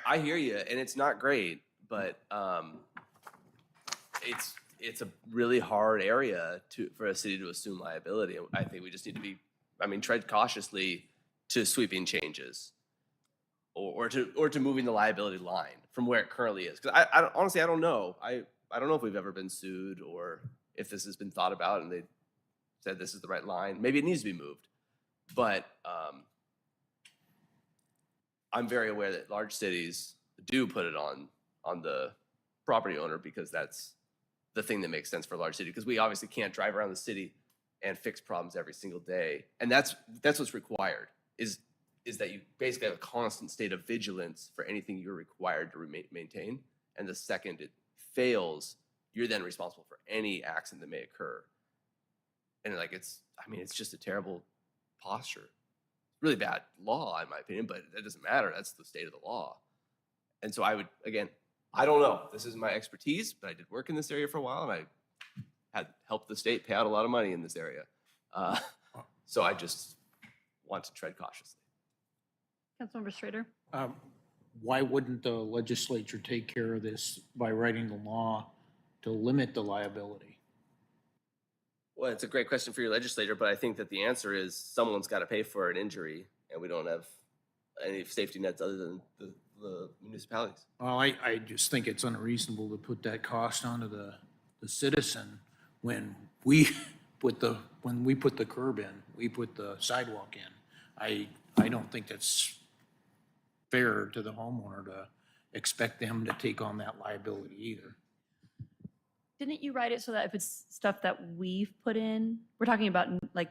I hear you, and it's not great, but it's a really hard area for a city to assume liability. And I think we just need to tread cautiously to sweeping changes, or to moving the liability line from where it currently is. Because honestly, I don't know. I don't know if we've ever been sued or if this has been thought about and they said this is the right line. Maybe it needs to be moved, but I'm very aware that large cities do put it on the property owner because that's the thing that makes sense for a large city. Because we obviously can't drive around the city and fix problems every single day, and that's what's required. Is that you basically have a constant state of vigilance for anything you're required to maintain. And the second it fails, you're then responsible for any accident that may occur. And it's just a terrible posture. Really bad law, in my opinion, but that doesn't matter. That's the state of the law. And so I don't know. This isn't my expertise, but I did work in this area for a while, and I had helped the state pay out a lot of money in this area. So I just want to tread cautiously. Councilmember Schrader? Why wouldn't the legislature take care of this by writing the law to limit the liability? Well, it's a great question for your legislator, but I think that the answer is someone's got to pay for an injury, and we don't have any safety nets other than the municipalities. Well, I just think it's unreasonable to put that cost onto the citizen when we put the curb in, we put the sidewalk in. I don't think that's fair to the homeowner to expect them to take on that liability either. Didn't you write it so that if it's stuff that we've put in, we're talking about like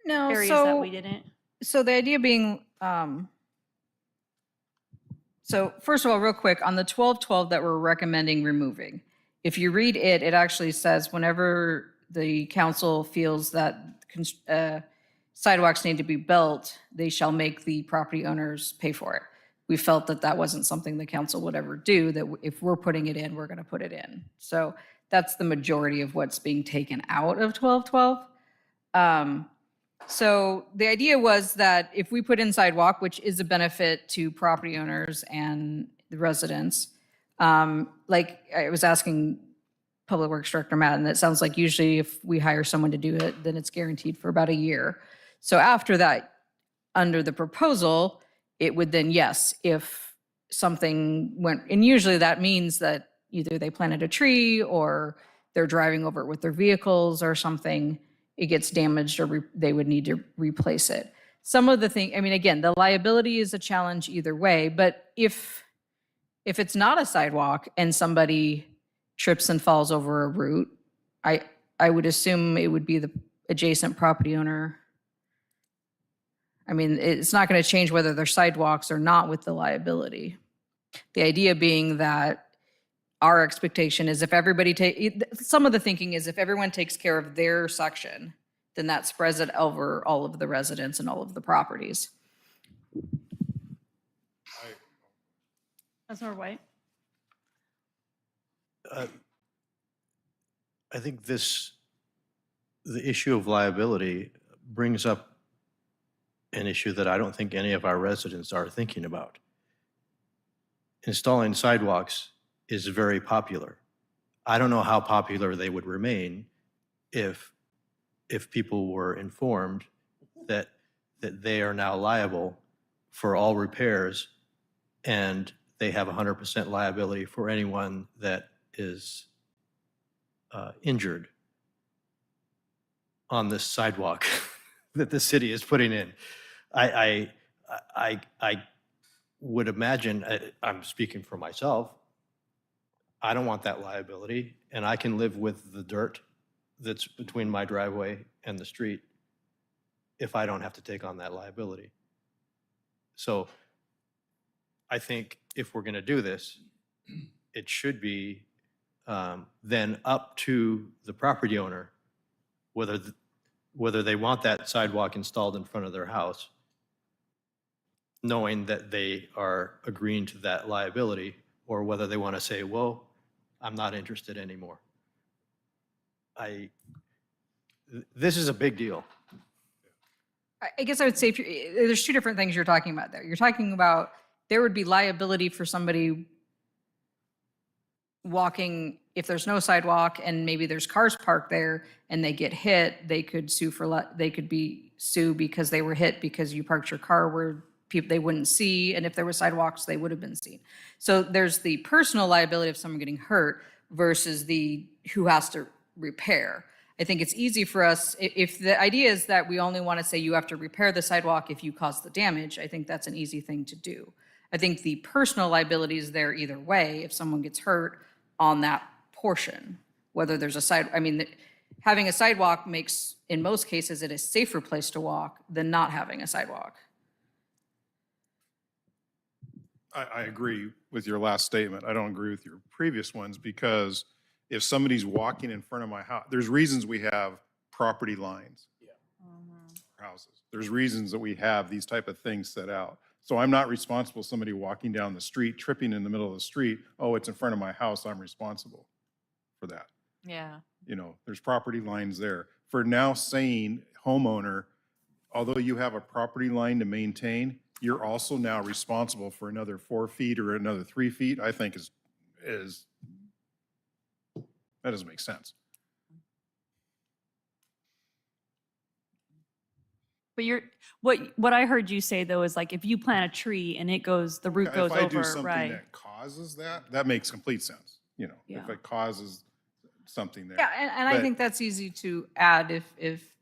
No, areas that we didn't? So the idea being, so first of all, real quick, on the 1212 that we're recommending removing, if you read it, it actually says whenever the council feels that sidewalks need to be built, they shall make the property owners pay for it. We felt that that wasn't something the council would ever do, that if we're putting it in, we're going to put it in. So that's the majority of what's being taken out of 1212. So the idea was that if we put in sidewalk, which is a benefit to property owners and the residents, like I was asking Public Works Director Matt, and it sounds like usually if we hire someone to do it, then it's guaranteed for about a year. So after that, under the proposal, it would then, yes, if something went, and usually that means that either they planted a tree or they're driving over it with their vehicles or something, it gets damaged or they would need to replace it. Some of the thing, I mean, again, the liability is a challenge either way, but if it's not a sidewalk and somebody trips and falls over a root, I would assume it would be the adjacent property owner. I mean, it's not going to change whether they're sidewalks or not with the liability. The idea being that our expectation is if everybody some of the thinking is if everyone takes care of their section, then that spreads it over all of the residents and all of the properties. Councilmember White? I think the issue of liability brings up an issue that I don't think any of our residents are thinking about. Installing sidewalks is very popular. I don't know how popular they would remain if people were informed that they are now liable for all repairs and they have 100% liability for anyone that is injured on this sidewalk that the city is putting in. I would imagine, I'm speaking for myself, I don't want that liability, and I can live with the dirt that's between my driveway and the street if I don't have to take on that liability. So I think if we're going to do this, it should be then up to the property owner whether they want that sidewalk installed in front of their house, knowing that they are agreeing to that liability, or whether they want to say, well, I'm not interested anymore. This is a big deal. I guess I would say there's two different things you're talking about there. You're talking about there would be liability for somebody walking if there's no sidewalk and maybe there's cars parked there and they get hit, they could sue because they were hit because you parked your car where people they wouldn't see, and if there were sidewalks, they would have been seen. So there's the personal liability of someone getting hurt versus the who has to repair. I think it's easy for us, if the idea is that we only want to say you have to repair the sidewalk if you cause the damage, I think that's an easy thing to do. I think the personal liability is there either way if someone gets hurt on that portion, whether there's having a sidewalk makes, in most cases, it a safer place to walk than not having a sidewalk. I agree with your last statement. I don't agree with your previous ones, because if somebody's walking in front of my house, there's reasons we have property lines. For houses. There's reasons that we have these type of things set out. So I'm not responsible, somebody walking down the street, tripping in the middle of the street, oh, it's in front of my house, I'm responsible for that. Yeah. You know, there's property lines there. For now saying homeowner, although you have a property line to maintain, you're also now responsible for another 4 feet or another 3 feet, I think is that doesn't make sense. But what I heard you say though is like if you plant a tree and it goes, the root goes If I over, do something right? that causes that makes complete sense, you know, if Yeah. it causes something there. Yeah, and I But- think that's easy to add if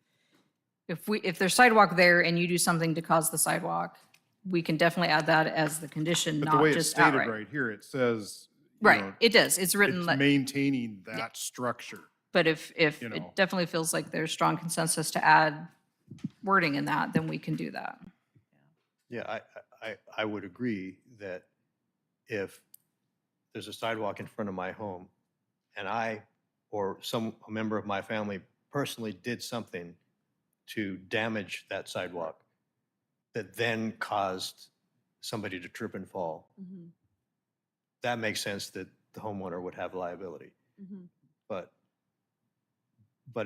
there's sidewalk there and you do something to cause the sidewalk, we can definitely add that as the condition, But the not way it's just stated outright. right here, it says, you Right, know, it does, it's written, it's like- maintaining that structure. but if you know. it definitely feels like there's strong consensus to add wording in that, then we can do that. Yeah, I would agree that if there's a sidewalk in front of my home and I or a member of my family personally did something to damage that sidewalk that then caused somebody to trip and fall, that makes sense that the homeowner would have liability. But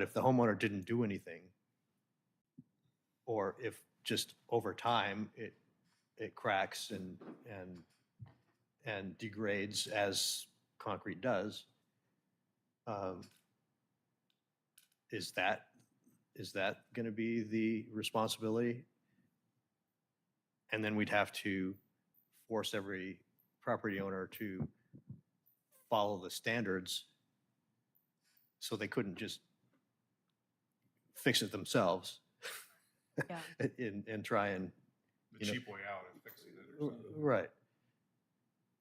if the homeowner didn't do anything, or if just over time it cracks and degrades as concrete does, is that going to be the responsibility? And then we'd have to force every property owner to follow the standards, so they couldn't just fix it themselves. Yeah. and try and, The you know, cheap way out is fixing it or something. right.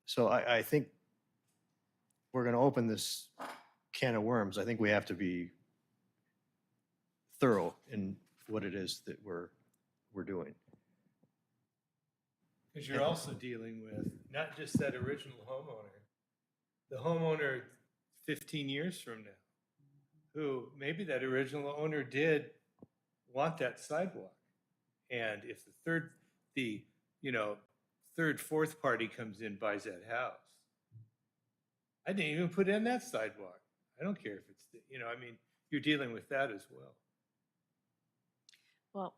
So I think we're going to open this can of worms. I think we have to be thorough in what it is that we're doing. Because you're also dealing with not just that original homeowner, the homeowner 15 years from now, who maybe that original owner did want that sidewalk. And if the third, fourth party comes in, buys that house, I didn't even put in that sidewalk. I don't care if it's, I mean, you're dealing with that as well. Well,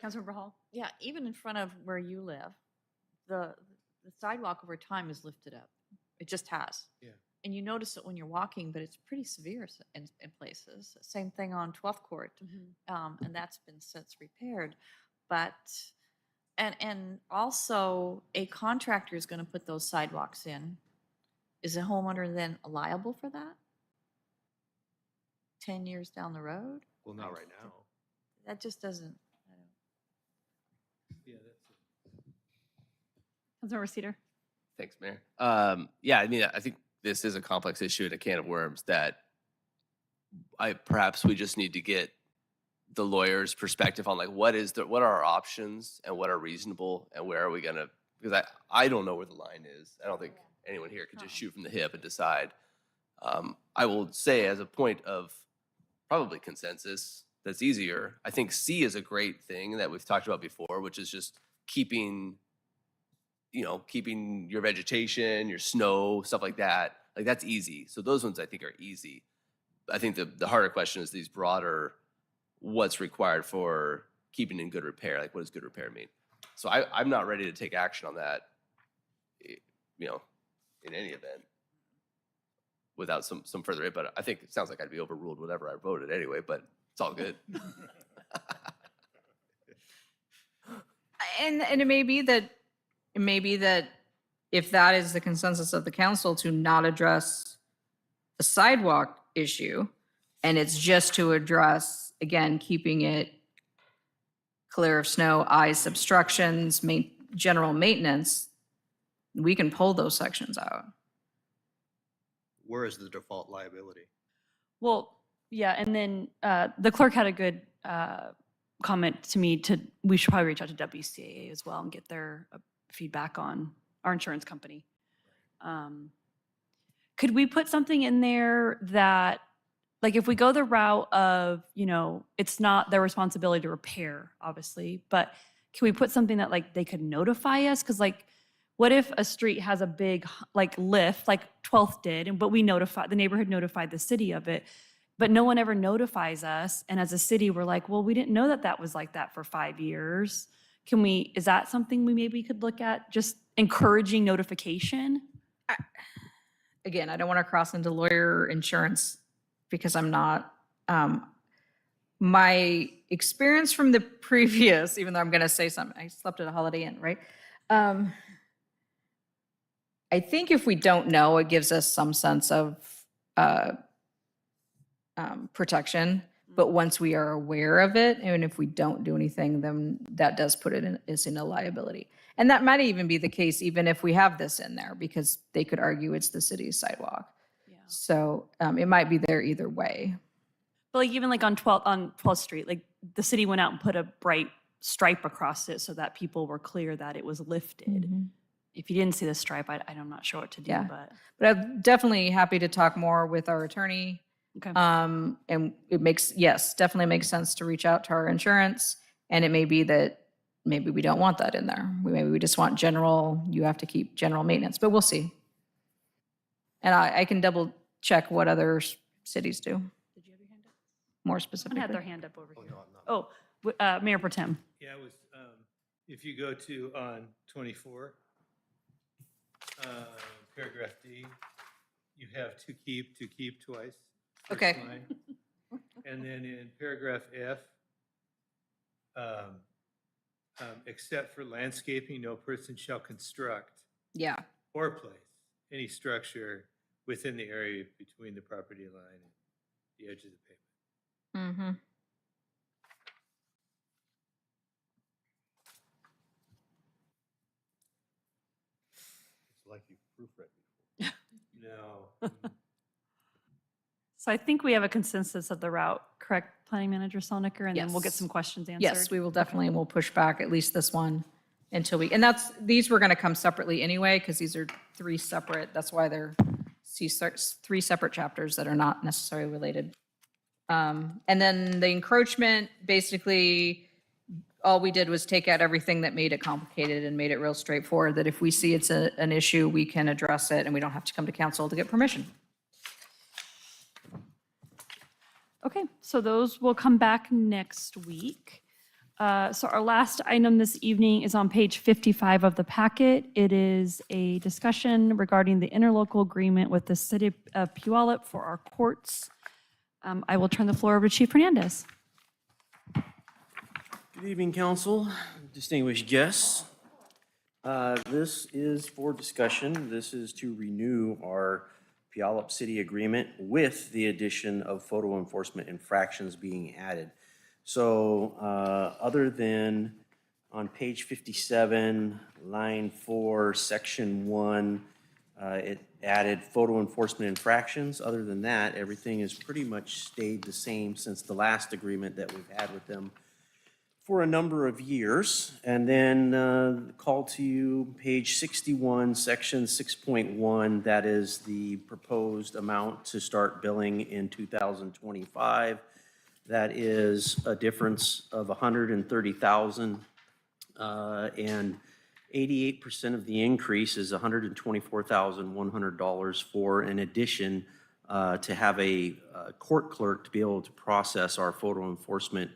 Councilmember Hall? yeah, even in front of where you live, the sidewalk over time is lifted up. It just has. Yeah. And you notice it when you're walking, but it's pretty severe in places. Same thing on 12th Court, and that's been since repaired. But, and also a contractor is going to put those sidewalks in. Is a homeowner then liable for that? 10 years down the road? Well, not right now. That just doesn't, Yeah, that's it. Councilmember Cedar? Thanks, Mayor. Yeah, I mean, I think this is a complex issue and a can of worms that perhaps we just need to get the lawyer's perspective on, like, what are our options and what are reasonable and where are we gonna, because I don't know where the line is. I don't think anyone here could just shoot from the hip and decide. I will say, as a point of probably consensus, that's easier. I think C is a great thing that we've talked about before, which is just keeping your vegetation, your snow, stuff like that. Like, that's easy. So those ones I think are easy. I think the harder question is these broader, what's required for keeping in good repair? Like, what does good repair mean? So I'm not ready to take action on that, in any event, without some further input. I think it sounds like I'd be overruled whatever I voted anyway, but it's all good. And it may be that if that is the consensus of the council to not address the sidewalk issue, and it's just to address, again, keeping it clear of snow, ice, obstructions, general maintenance, we can pull those sections out. Where is the default liability? Well, yeah, and then the clerk had a good comment to me we should probably reach out to WCAA as well and get their feedback on our insurance company. Could we put something in there that, like, if we go the route of, it's not their responsibility to repair, obviously, but can we put something that, like, they could notify us? Because, like, what if a street has a big, like, lift, like 12th did, but the neighborhood notified the city of it, but no one ever notifies us, and as a city, we're like, well, we didn't know that was like that for 5 years. Is that something we maybe could look at, just encouraging notification? Again, I don't want to cross into lawyer insurance because I'm not. My experience from the previous, even though I'm going to say something, I slept at a Holiday Inn, right? I think if we don't know, it gives us some sense of protection. But once we are aware of it, and if we don't do anything, then that does put it in a liability. And that might even be the case, even if we have this in there, because they could argue it's the city's sidewalk. Yeah. So it might be there either way. But like even like on 12th Street, like the city went out and put a bright stripe across it so that people were clear that it was lifted. If you didn't see the stripe, I'm not sure what to do. Yeah. But I'm definitely happy to talk more with our attorney. okay. And it definitely makes sense to reach out to our insurance. And it may be that maybe we don't want that in there. Maybe we just want you have to keep general maintenance, but we'll see. And I can double check what other cities do, Did you have your hand up? more Someone specifically. had their hand up over here. Mayor Pro Tem. Yeah, it was, if you go to on 24, paragraph D, you have to keep twice. first Okay. line. And then in paragraph F, except for landscaping, no person shall construct Yeah. or place any structure within the area between the property line and the edge of the pavement. Mm-hmm. It's like you proofread before. No. So I think we have a consensus of the route, correct, Planning Manager Solnicker? And then we'll get Yes. some questions answered. Yes, we will definitely, and we'll push back at least this one until these were going to come separately anyway, because these are three separate, that's why they're three separate chapters that are not necessarily related. And then the encroachment, basically, all we did was take out everything that made it complicated and made it real straightforward, that if we see it's an issue, we can address it and we don't have to come to council to get permission. Okay, so those will come back next week. So our last item this evening is on page 55 of the packet. It is a discussion regarding the interlocal agreement with the city of Puyallup for our courts. I will turn the floor over to Chief Hernandez. Good evening, council, distinguished guests. This is for discussion. This is to renew our Puyallup City agreement with the addition of photo enforcement infractions being added. So other than on page 57, line 4, section 1, it added photo enforcement infractions. Other than that, everything has pretty much stayed the same since the last agreement that we've had with them for a number of years. And then call to you, page 61, section 6.1, that is the proposed amount to start billing in 2025. That is a difference of $130,000, and 88% of the increase is $124,100 for an addition to have a court clerk to be able to process our photo enforcement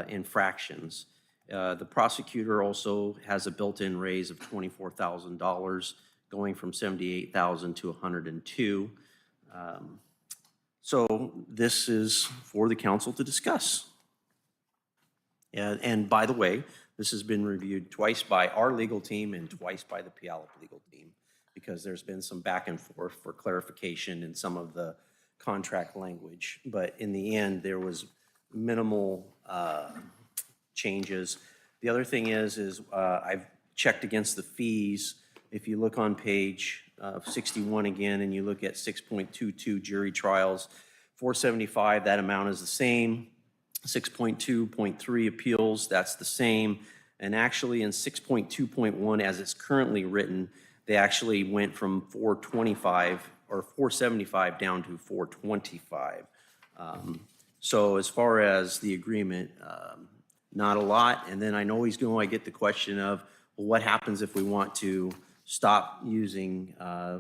infractions. The prosecutor also has a built-in raise of $24,000, going from $78,000 to $102,000. So this is for the council to discuss. And by the way, this has been reviewed twice by our legal team and twice by the Puyallup legal team, because there's been some back and forth for clarification in some of the contract language. But in the end, there was minimal changes. The other thing is I've checked against the fees. If you look on page 61 again, and you look at 6.22 jury trials, 475, that amount is the same. 6.2.3 appeals, that's the same. And actually in 6.2.1, as it's currently written, they actually went from 425 or 475 down to 425. So as far as the agreement, not a lot. And then I get the question of, well, what happens if we want to stop using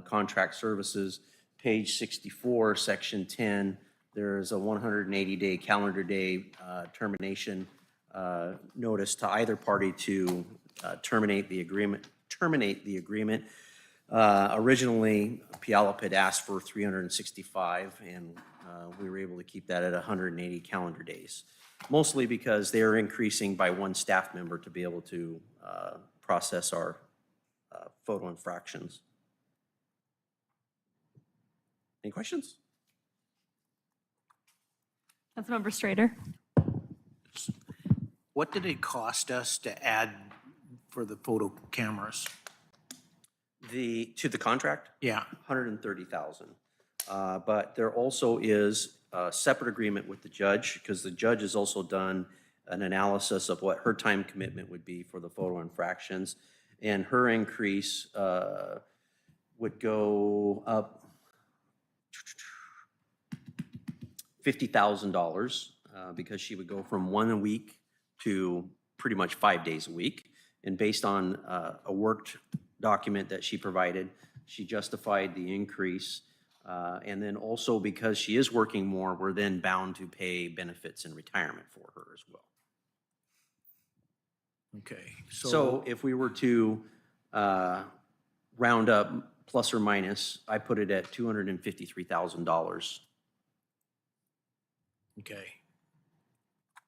contract services? Page 64, section 10, there's a 180-day calendar day termination notice to either party to terminate the agreement. Originally, Puyallup had asked for 365, and we were able to keep that at 180 calendar days, mostly because they are increasing by one staff member to be able to process our photo infractions. Any questions? Councilmember Strader. What did it cost us to add for the photo cameras? To the contract? Yeah. $130,000. But there also is a separate agreement with the judge, because the judge has also done an analysis of what her time commitment would be for the photo infractions. And her increase would go up $50,000 because she would go from 1 a week to pretty much 5 days a week. And based on a worked document that she provided, she justified the increase. And then also because she is working more, we're then bound to pay benefits and retirement for her as well. Okay. So if we were to round up plus or minus, I put it at $253,000. Okay.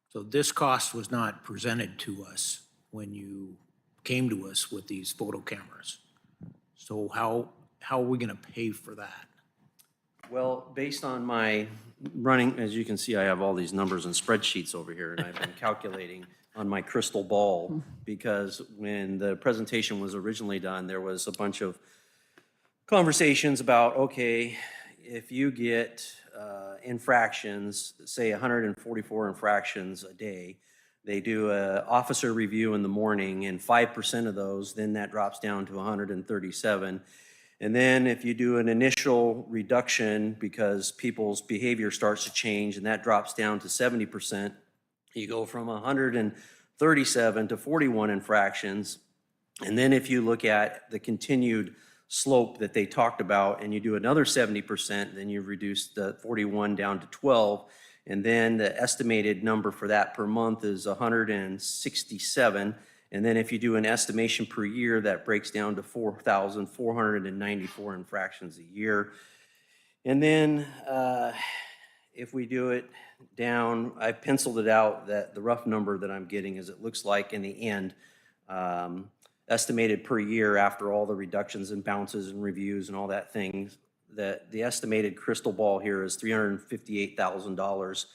So this cost was not presented to us when you came to us with these photo cameras. So how are we going to pay for that? Well, based on my running, as you can see, I have all these numbers and spreadsheets over here, and I've been calculating on my crystal ball, because when the presentation was originally done, there was a bunch of conversations about, okay, if you get infractions, say 144 infractions a day, they do an officer review in the morning, and 5% of those, then that drops down to 137. And then if you do an initial reduction because people's behavior starts to change and that drops down to 70%, you go from 137 to 41 infractions. And then if you look at the continued slope that they talked about and you do another 70%, then you reduce the 41 down to 12. And then the estimated number for that per month is 167. And then if you do an estimation per year, that breaks down to 4,494 infractions a year. And then if we do it down, I penciled it out that the rough number that I'm getting is it looks like in the end, estimated per year after all the reductions and bounces and reviews and all that things, that the estimated crystal ball here is $358,000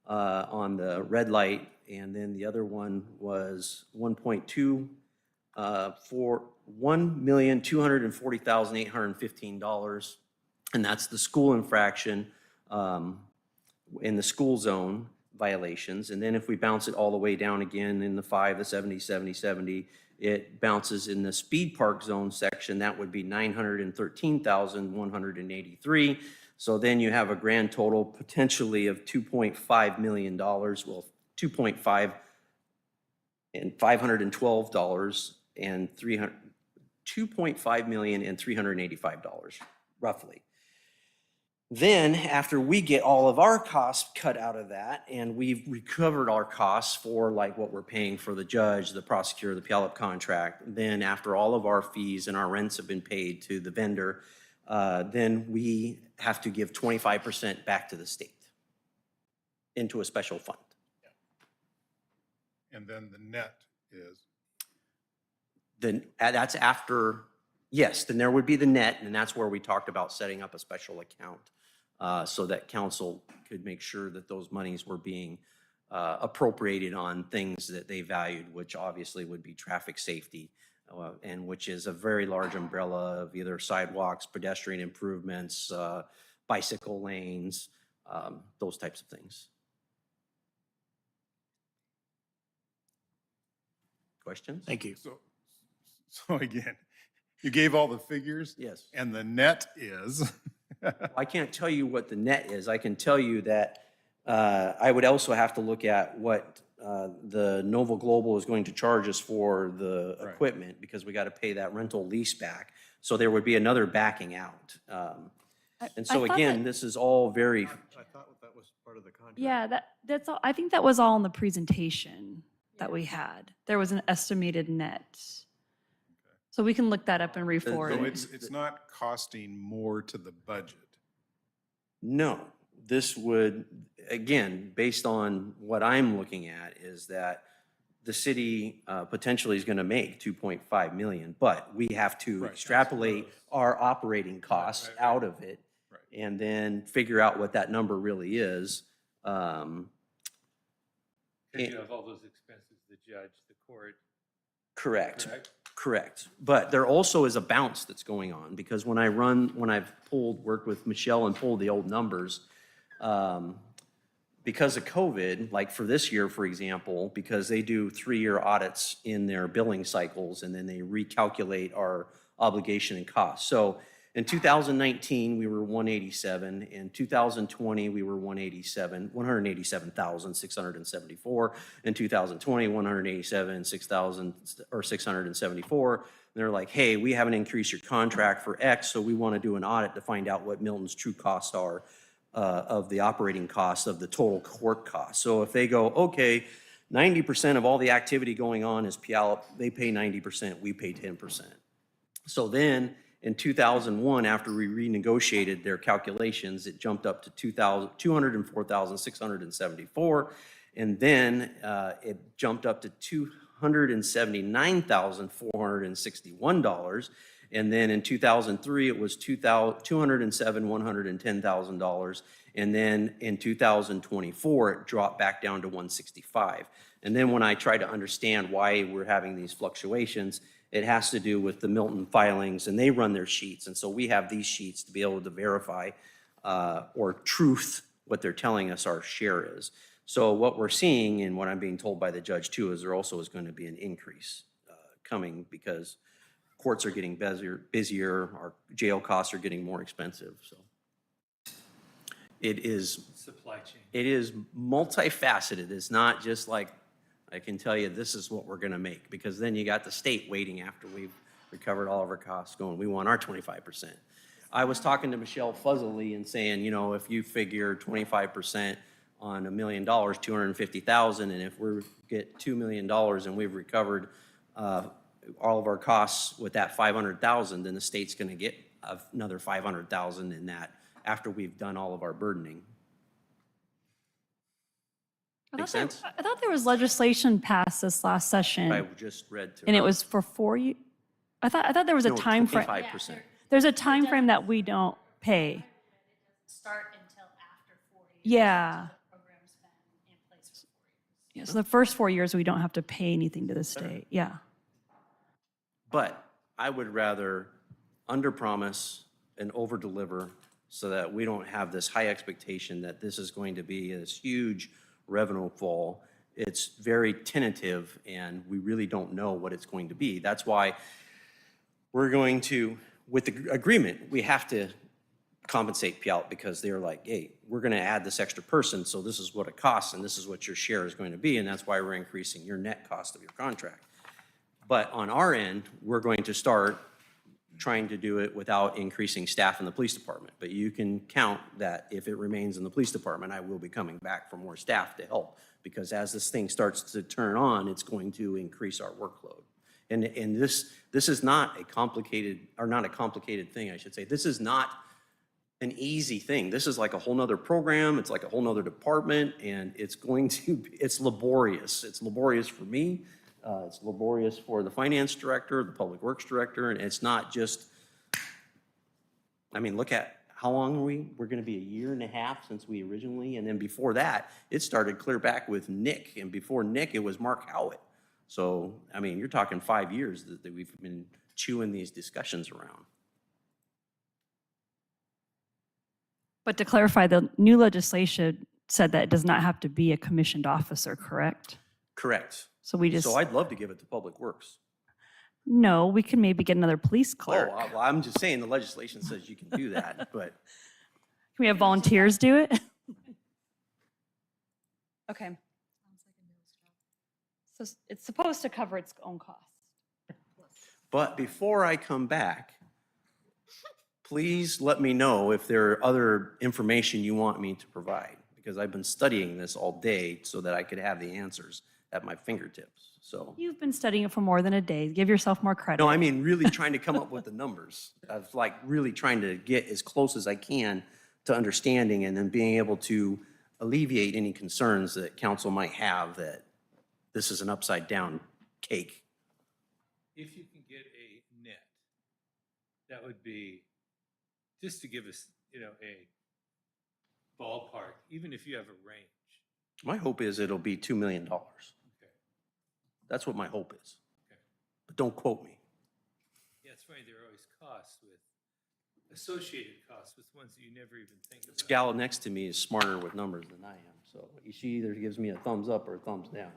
on the red light. And then the other one was 1.2 for $1,240,815. And that's the school infraction in the school zone violations. And then if we bounce it all the way down again in the 5, the 70, 70, 70, it bounces in the speed park zone section. That would be 913,183. So then you have a grand total potentially of $2.5 million. Well, 2.5 and $512 and 2.5 million and $385 roughly. Then after we get all of our costs cut out of that and we've recovered our costs for like what we're paying for the judge, the prosecutor, the Puyallup contract, then after all of our fees and our rents have been paid to the vendor, then we have to give 25% back to the state into a special fund. And then the net is? Then that's after, yes, then there would be the net, and that's where we talked about setting up a special account so that council could make sure that those monies were being appropriated on things that they valued, which obviously would be traffic safety, and which is a very large umbrella of either sidewalks, pedestrian improvements, bicycle lanes, those types of things. Questions? Thank you. So again, you gave all the figures? Yes. And the net is? I can't tell you what the net is. I can tell you that I would also have to look at what the Nova Global is going to charge us for the equipment because we got to pay that rental lease back. So there would be another backing out. And so again, this is all very. I thought that was part of the contract. Yeah, that's all. I think that was all in the presentation that we had. There was an estimated net. So we can look that up and re-forward So it. it's not costing more to the budget? No, this would, again, based on what I'm looking at, is that the city potentially is going to make 2.5 million, but we have to extrapolate our operating costs out of it and then figure out what that number really is. Because you have all those expenses, the judge, the court. Correct. Correct. But there also is a bounce that's going on because when I've worked with Michelle and pulled the old numbers, because of COVID, like for this year, for example, because they do 3-year audits in their billing cycles and then they recalculate our obligation and costs. So in 2019, we were 187. In 2020, we were 187,674. In 2020, 187,674. And they're like, hey, we haven't increased your contract for X, so we want to do an audit to find out what Milton's true costs are of the operating costs of the total court costs. So if they go, okay, 90% of all the activity going on is Puyallup, they pay 90%, we pay 10%. So then, in 2001, after we renegotiated their calculations, it jumped up to 204,674. And then it jumped up to $279,461. And then in 2003, it was $110,000. And then in 2024, it dropped back down to 165. And then when I try to understand why we're having these fluctuations, it has to do with the Milton filings, and they run their sheets. And so we have these sheets to be able to verify or truth what they're telling us our share is. So what we're seeing and what I'm being told by the judge too is there also is going to be an increase coming because courts are getting busier, our jail costs are getting more expensive, so. It is Supply chain. it is multifaceted. It's not just like, I can tell you, this is what we're gonna make, because then you got the state waiting after we've recovered all of our costs going, we want our 25%. I was talking to Michelle fuzzily and saying, you know, if you figure 25% on $1 million, 250,000, and if we get $2 million and we've recovered all of our costs with that 500,000, then the state's gonna get another 500,000 in that after we've done all of our burdening. Make sense? I thought there was legislation passed this last session. I just read to And it her. was for 4 years. I thought there was a No, time frame. 25%. There's a time frame that we don't pay. Start until after 4 years. Yeah. Program's been in place for 4 years. Yeah, so the first 4 years, we don't have to pay anything to the state. Yeah. But I would rather underpromise and overdeliver so that we don't have this high expectation that this is going to be this huge revenue fall. It's very tentative, and we really don't know what it's going to be. That's why we're going to, with the agreement, we have to compensate Puyallup, because they're like, hey, we're going to add this extra person, so this is what it costs, and this is what your share is going to be, and that's why we're increasing your net cost of your contract. But on our end, we're going to start trying to do it without increasing staff in the police department. But you can count that if it remains in the police department, I will be coming back for more staff to help. Because as this thing starts to turn on, it's going to increase our workload. And this is not a complicated, or not a complicated thing, I should say. This is not an easy thing. This is like a whole nother program. It's like a whole nother department, and it's going to, it's laborious. It's laborious for me. It's laborious for the finance director, the public works director, and it's not just, I mean, look at how long are we? We're going to be 1.5 years since we originally, and then before that, it started clear back with Nick, and before Nick, it was Mark Howitt. So, I mean, you're talking 5 years that we've been chewing these discussions around. But to clarify, the new legislation said that it does not have to be a commissioned officer, correct? Correct. So we just, So I'd love to give it to Public Works. no, we can maybe get another police Oh, clerk. well, I'm just saying the legislation says you can do that, but Can we have volunteers do it? Okay. So it's supposed to cover its own costs. But before I come back, please let me know if there are other information you want me to provide, because I've been studying this all day so that I could have the answers at my fingertips, so. You've been studying it for more than a day. Give yourself more credit. No, I mean, really trying to come up with the numbers. Of like really trying to get as close as I can to understanding, and then being able to alleviate any concerns that council might have that this is an upside down cake. If you can get a net, that would be, just to give us, you know, a ballpark, even if you have a range. My hope is it'll be $2 million. Okay. That's what my hope is. Okay. But don't quote me. Yeah, it's funny, there are always costs with, associated costs with ones that you never even think This about. gal next to me is smarter with numbers than I am, so she either gives me a thumbs up or a thumbs down.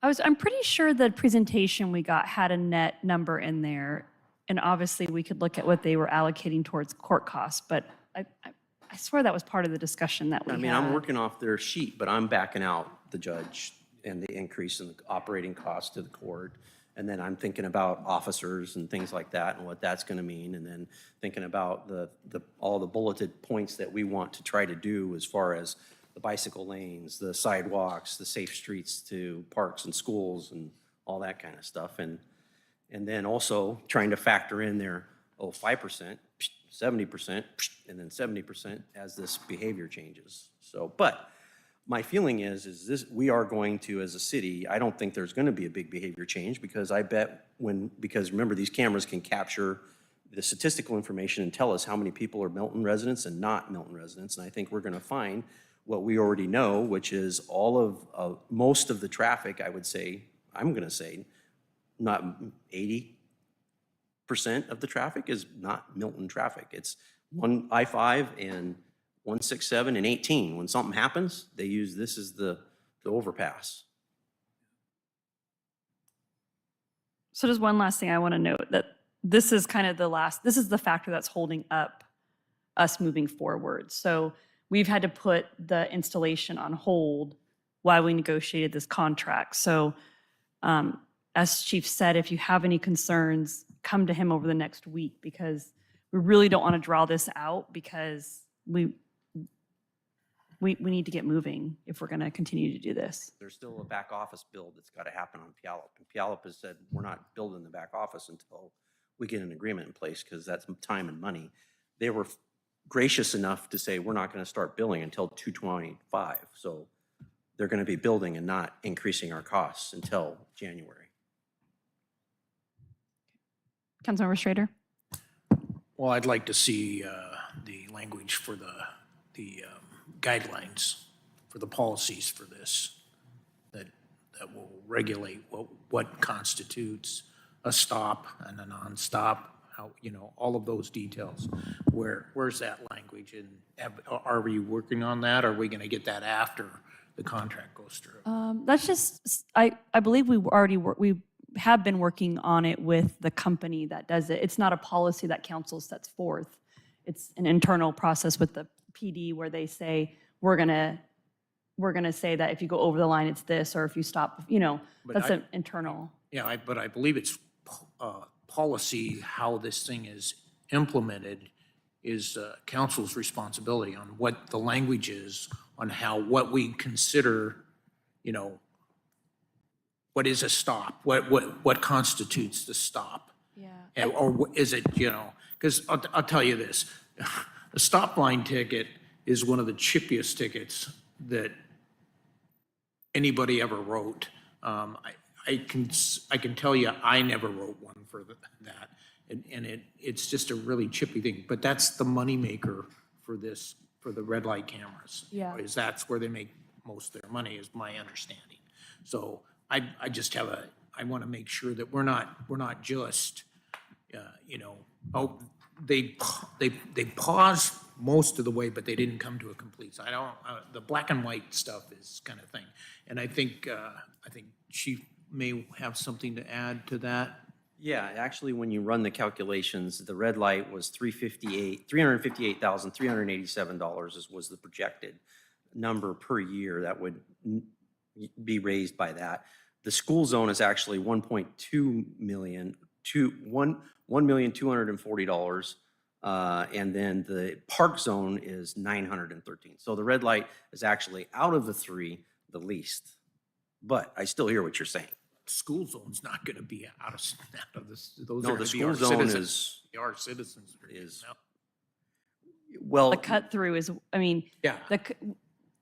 I'm pretty sure the presentation we got had a net number in there. And obviously, we could look at what they were allocating towards court costs, but I swear that was part of the discussion that we I had. mean, I'm working off their sheet, but I'm backing out the judge and the increase in the operating cost to the court. And then I'm thinking about officers and things like that and what that's gonna mean. And then thinking about all the bulleted points that we want to try to do as far as the bicycle lanes, the sidewalks, the safe streets to parks and schools and all that kind of stuff. And then also trying to factor in their, 5%, 70%, and then 70% as this behavior changes. So, but my feeling is this, we are going to, as a city, I don't think there's gonna be a big behavior change, because I bet because remember, these cameras can capture the statistical information and tell us how many people are Milton residents and not Milton residents. And I think we're gonna find what we already know, which is all of, most of the traffic, I would say, I'm gonna say, not 80% of the traffic is not Milton traffic. It's I-5 and 167 and 18. When something happens, they use this as the overpass. So just one last thing I want to note, that this is kind of this is the factor that's holding up us moving forward. So we've had to put the installation on hold while we negotiated this contract. So as Chief said, if you have any concerns, come to him over the next week, because we really don't want to draw this out, because we need to get moving if we're going to continue to do this. There's still a back office build that's got to happen on Puyallup. And Puyallup has said, we're not building the back office until we get an agreement in place, because that's time and money. They were gracious enough to say, we're not going to start billing until 2/25. So they're going to be building and not increasing our costs until January. Councilmember Schrader? Well, I'd like to see the language for the guidelines, for the policies for this, that will regulate what constitutes a stop and a non-stop, how, all of those details. Where's that language? And are we working on that? Or are we going to get that after the contract goes through? That's just, I believe we have been working on it with the company that does it. It's not a policy that council sets forth. It's an internal process with the PD where they say, we're gonna say that if you go over the line, it's this, or if you stop, that's an internal. Yeah, but I believe it's policy, how this thing is implemented is council's responsibility on what the language is, on what we consider, what is a stop, what constitutes the stop. Yeah. Or is it, because I'll tell you this, a stop line ticket is one of the chippiest tickets that anybody ever wrote. I can tell you, I never wrote one for that, and it's just a really chippy thing. But that's the moneymaker for this, for the red light cameras. Yeah. Is that's where they make most of their money, is my understanding. So I just have I want to make sure that we're not just, they paused most of the way, but they didn't come to a complete. So the black and white stuff is kind of thing. And I think Chief may have something to add to that. Yeah, actually, when you run the calculations, the red light was $358,387 was the projected number per year that would be raised by that. The school zone is actually $1.2 million, $1,240,000. And then the park zone is $913. So the red light is actually, out of the three, the least. But I still hear what you're saying. School zone's not going to be out of this. Those No, are the going to be our school zone citizens. Our citizens are getting is- out. Well, The cut through is, Yeah.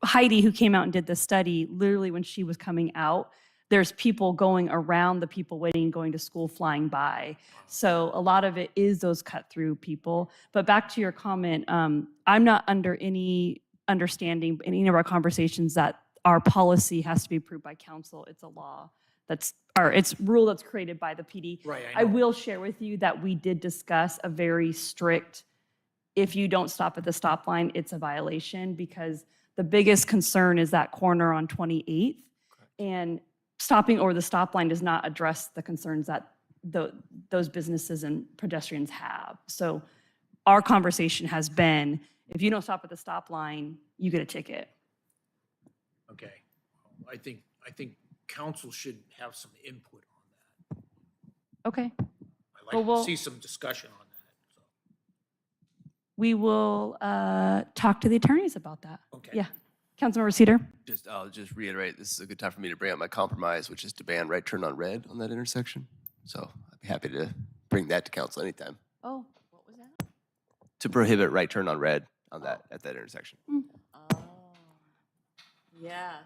Heidi, who came out and did the study, literally when she was coming out, there's people going around the people waiting, going to school, flying by. So a lot of it is those cut through people. But back to your comment, I'm not under any understanding in any of our conversations that our policy has to be approved by council. It's a law it's rule that's created by the PD. Right, I will share with you that we did discuss a very strict, if you don't stop at the stop line, it's a violation, because the biggest concern is that corner on 28th. And stopping over the stop line does not address the concerns that those businesses and pedestrians have. So our conversation has been, if you don't stop at the stop line, you get a ticket. Okay. I think council should have some input on that. Okay. I'd Well, like we'll- to see some discussion on that. So, We will talk to the attorneys about that. Okay. Yeah. Councilmember Cedar? I'll just reiterate, this is a good time for me to bring up my compromise, which is to ban right turn on red on that intersection. So I'd be happy to bring that to council anytime, Oh, what was that? to prohibit right turn on red on that, at that intersection. Oh, yes.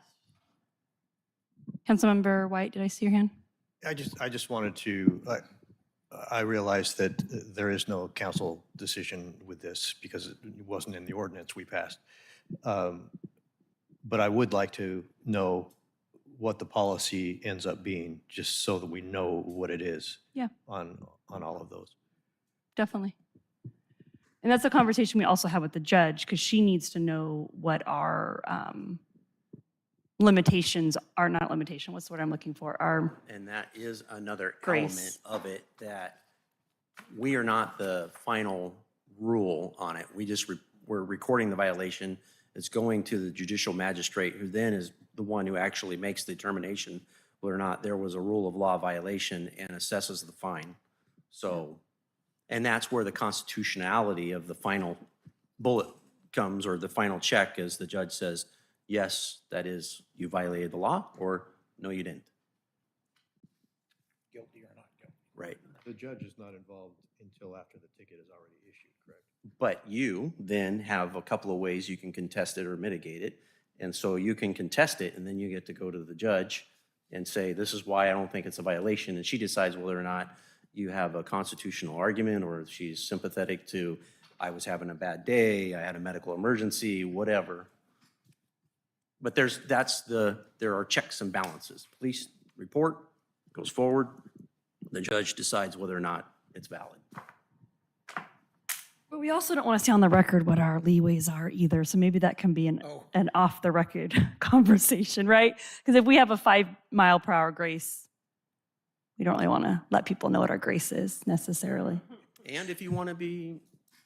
Councilmember White, did I see your hand? I just wanted to, I realize that there is no council decision with this because it wasn't in the ordinance we passed. But I would like to know what the policy ends up being, just so that we know what it is. Yeah. On all of those. Definitely. And that's a conversation we also have with the judge, because she needs to know what our limitations are, not limitation, what's the word I'm looking for? and that is another Grace. element of it, that we are not the final rule on it. We're recording the violation. It's going to the judicial magistrate, who then is the one who actually makes the determination whether or not there was a rule of law violation and assesses the fine. So, and that's where the constitutionality of the final bullet comes, or the final check, as the judge says, yes, that is, you violated the law, or no, you didn't. Guilty or not guilty. Right. The judge is not involved until after the ticket is already issued, correct? But you then have a couple of ways you can contest it or mitigate it. And so you can contest it, and then you get to go to the judge and say, this is why I don't think it's a violation. And she decides whether or not you have a constitutional argument, or she's sympathetic to, I was having a bad day, I had a medical emergency, whatever. But there are checks and balances. Police report goes forward, the judge decides whether or not it's valid. But we also don't want to say on the record what our leeways are either, so maybe that can be an off-the-record conversation, right? Because if we have a 5-mile-per-hour grace, we don't really want to let people know what our grace is necessarily. And if you want to be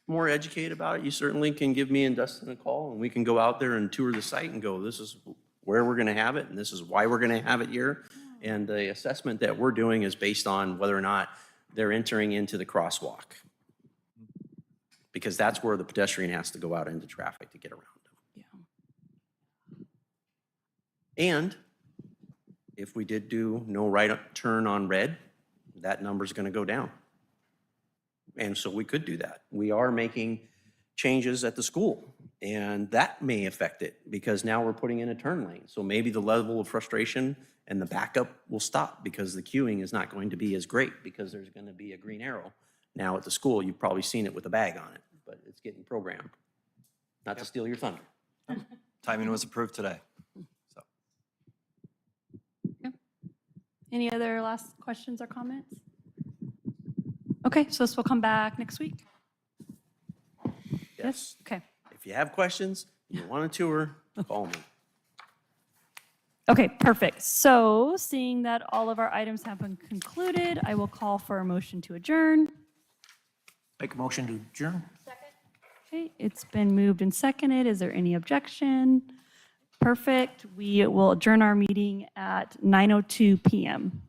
more educated about it, you certainly can give me and Dustin a call, and we can go out there and tour the site and go, this is where we're going to have it, and this is why we're going to have it here. And the assessment that we're doing is based on whether or not they're entering into the crosswalk, because that's where the pedestrian has to go out into traffic to get around them. Yeah. And if we did do no right turn on red, that number's going to go down. And so we could do that. We are making changes at the school, and that may affect it, because now we're putting in a turn lane. So maybe the level of frustration and the backup will stop, because the queuing is not going to be as great, because there's going to be a green arrow. Now at the school, you've probably seen it with a bag on it, but it's getting programmed. Not to steal your thunder. Timing was approved today. So. Any other last questions or comments? Okay, so this will come back next week? Yes. Okay. If you have questions, you want a tour, call me. Okay, perfect. So seeing that all of our items have been concluded, I will call for a motion to adjourn. Make a motion to adjourn? Okay, it's been moved and seconded. Is there any objection? Perfect. We will adjourn our meeting at 9:02 p.m.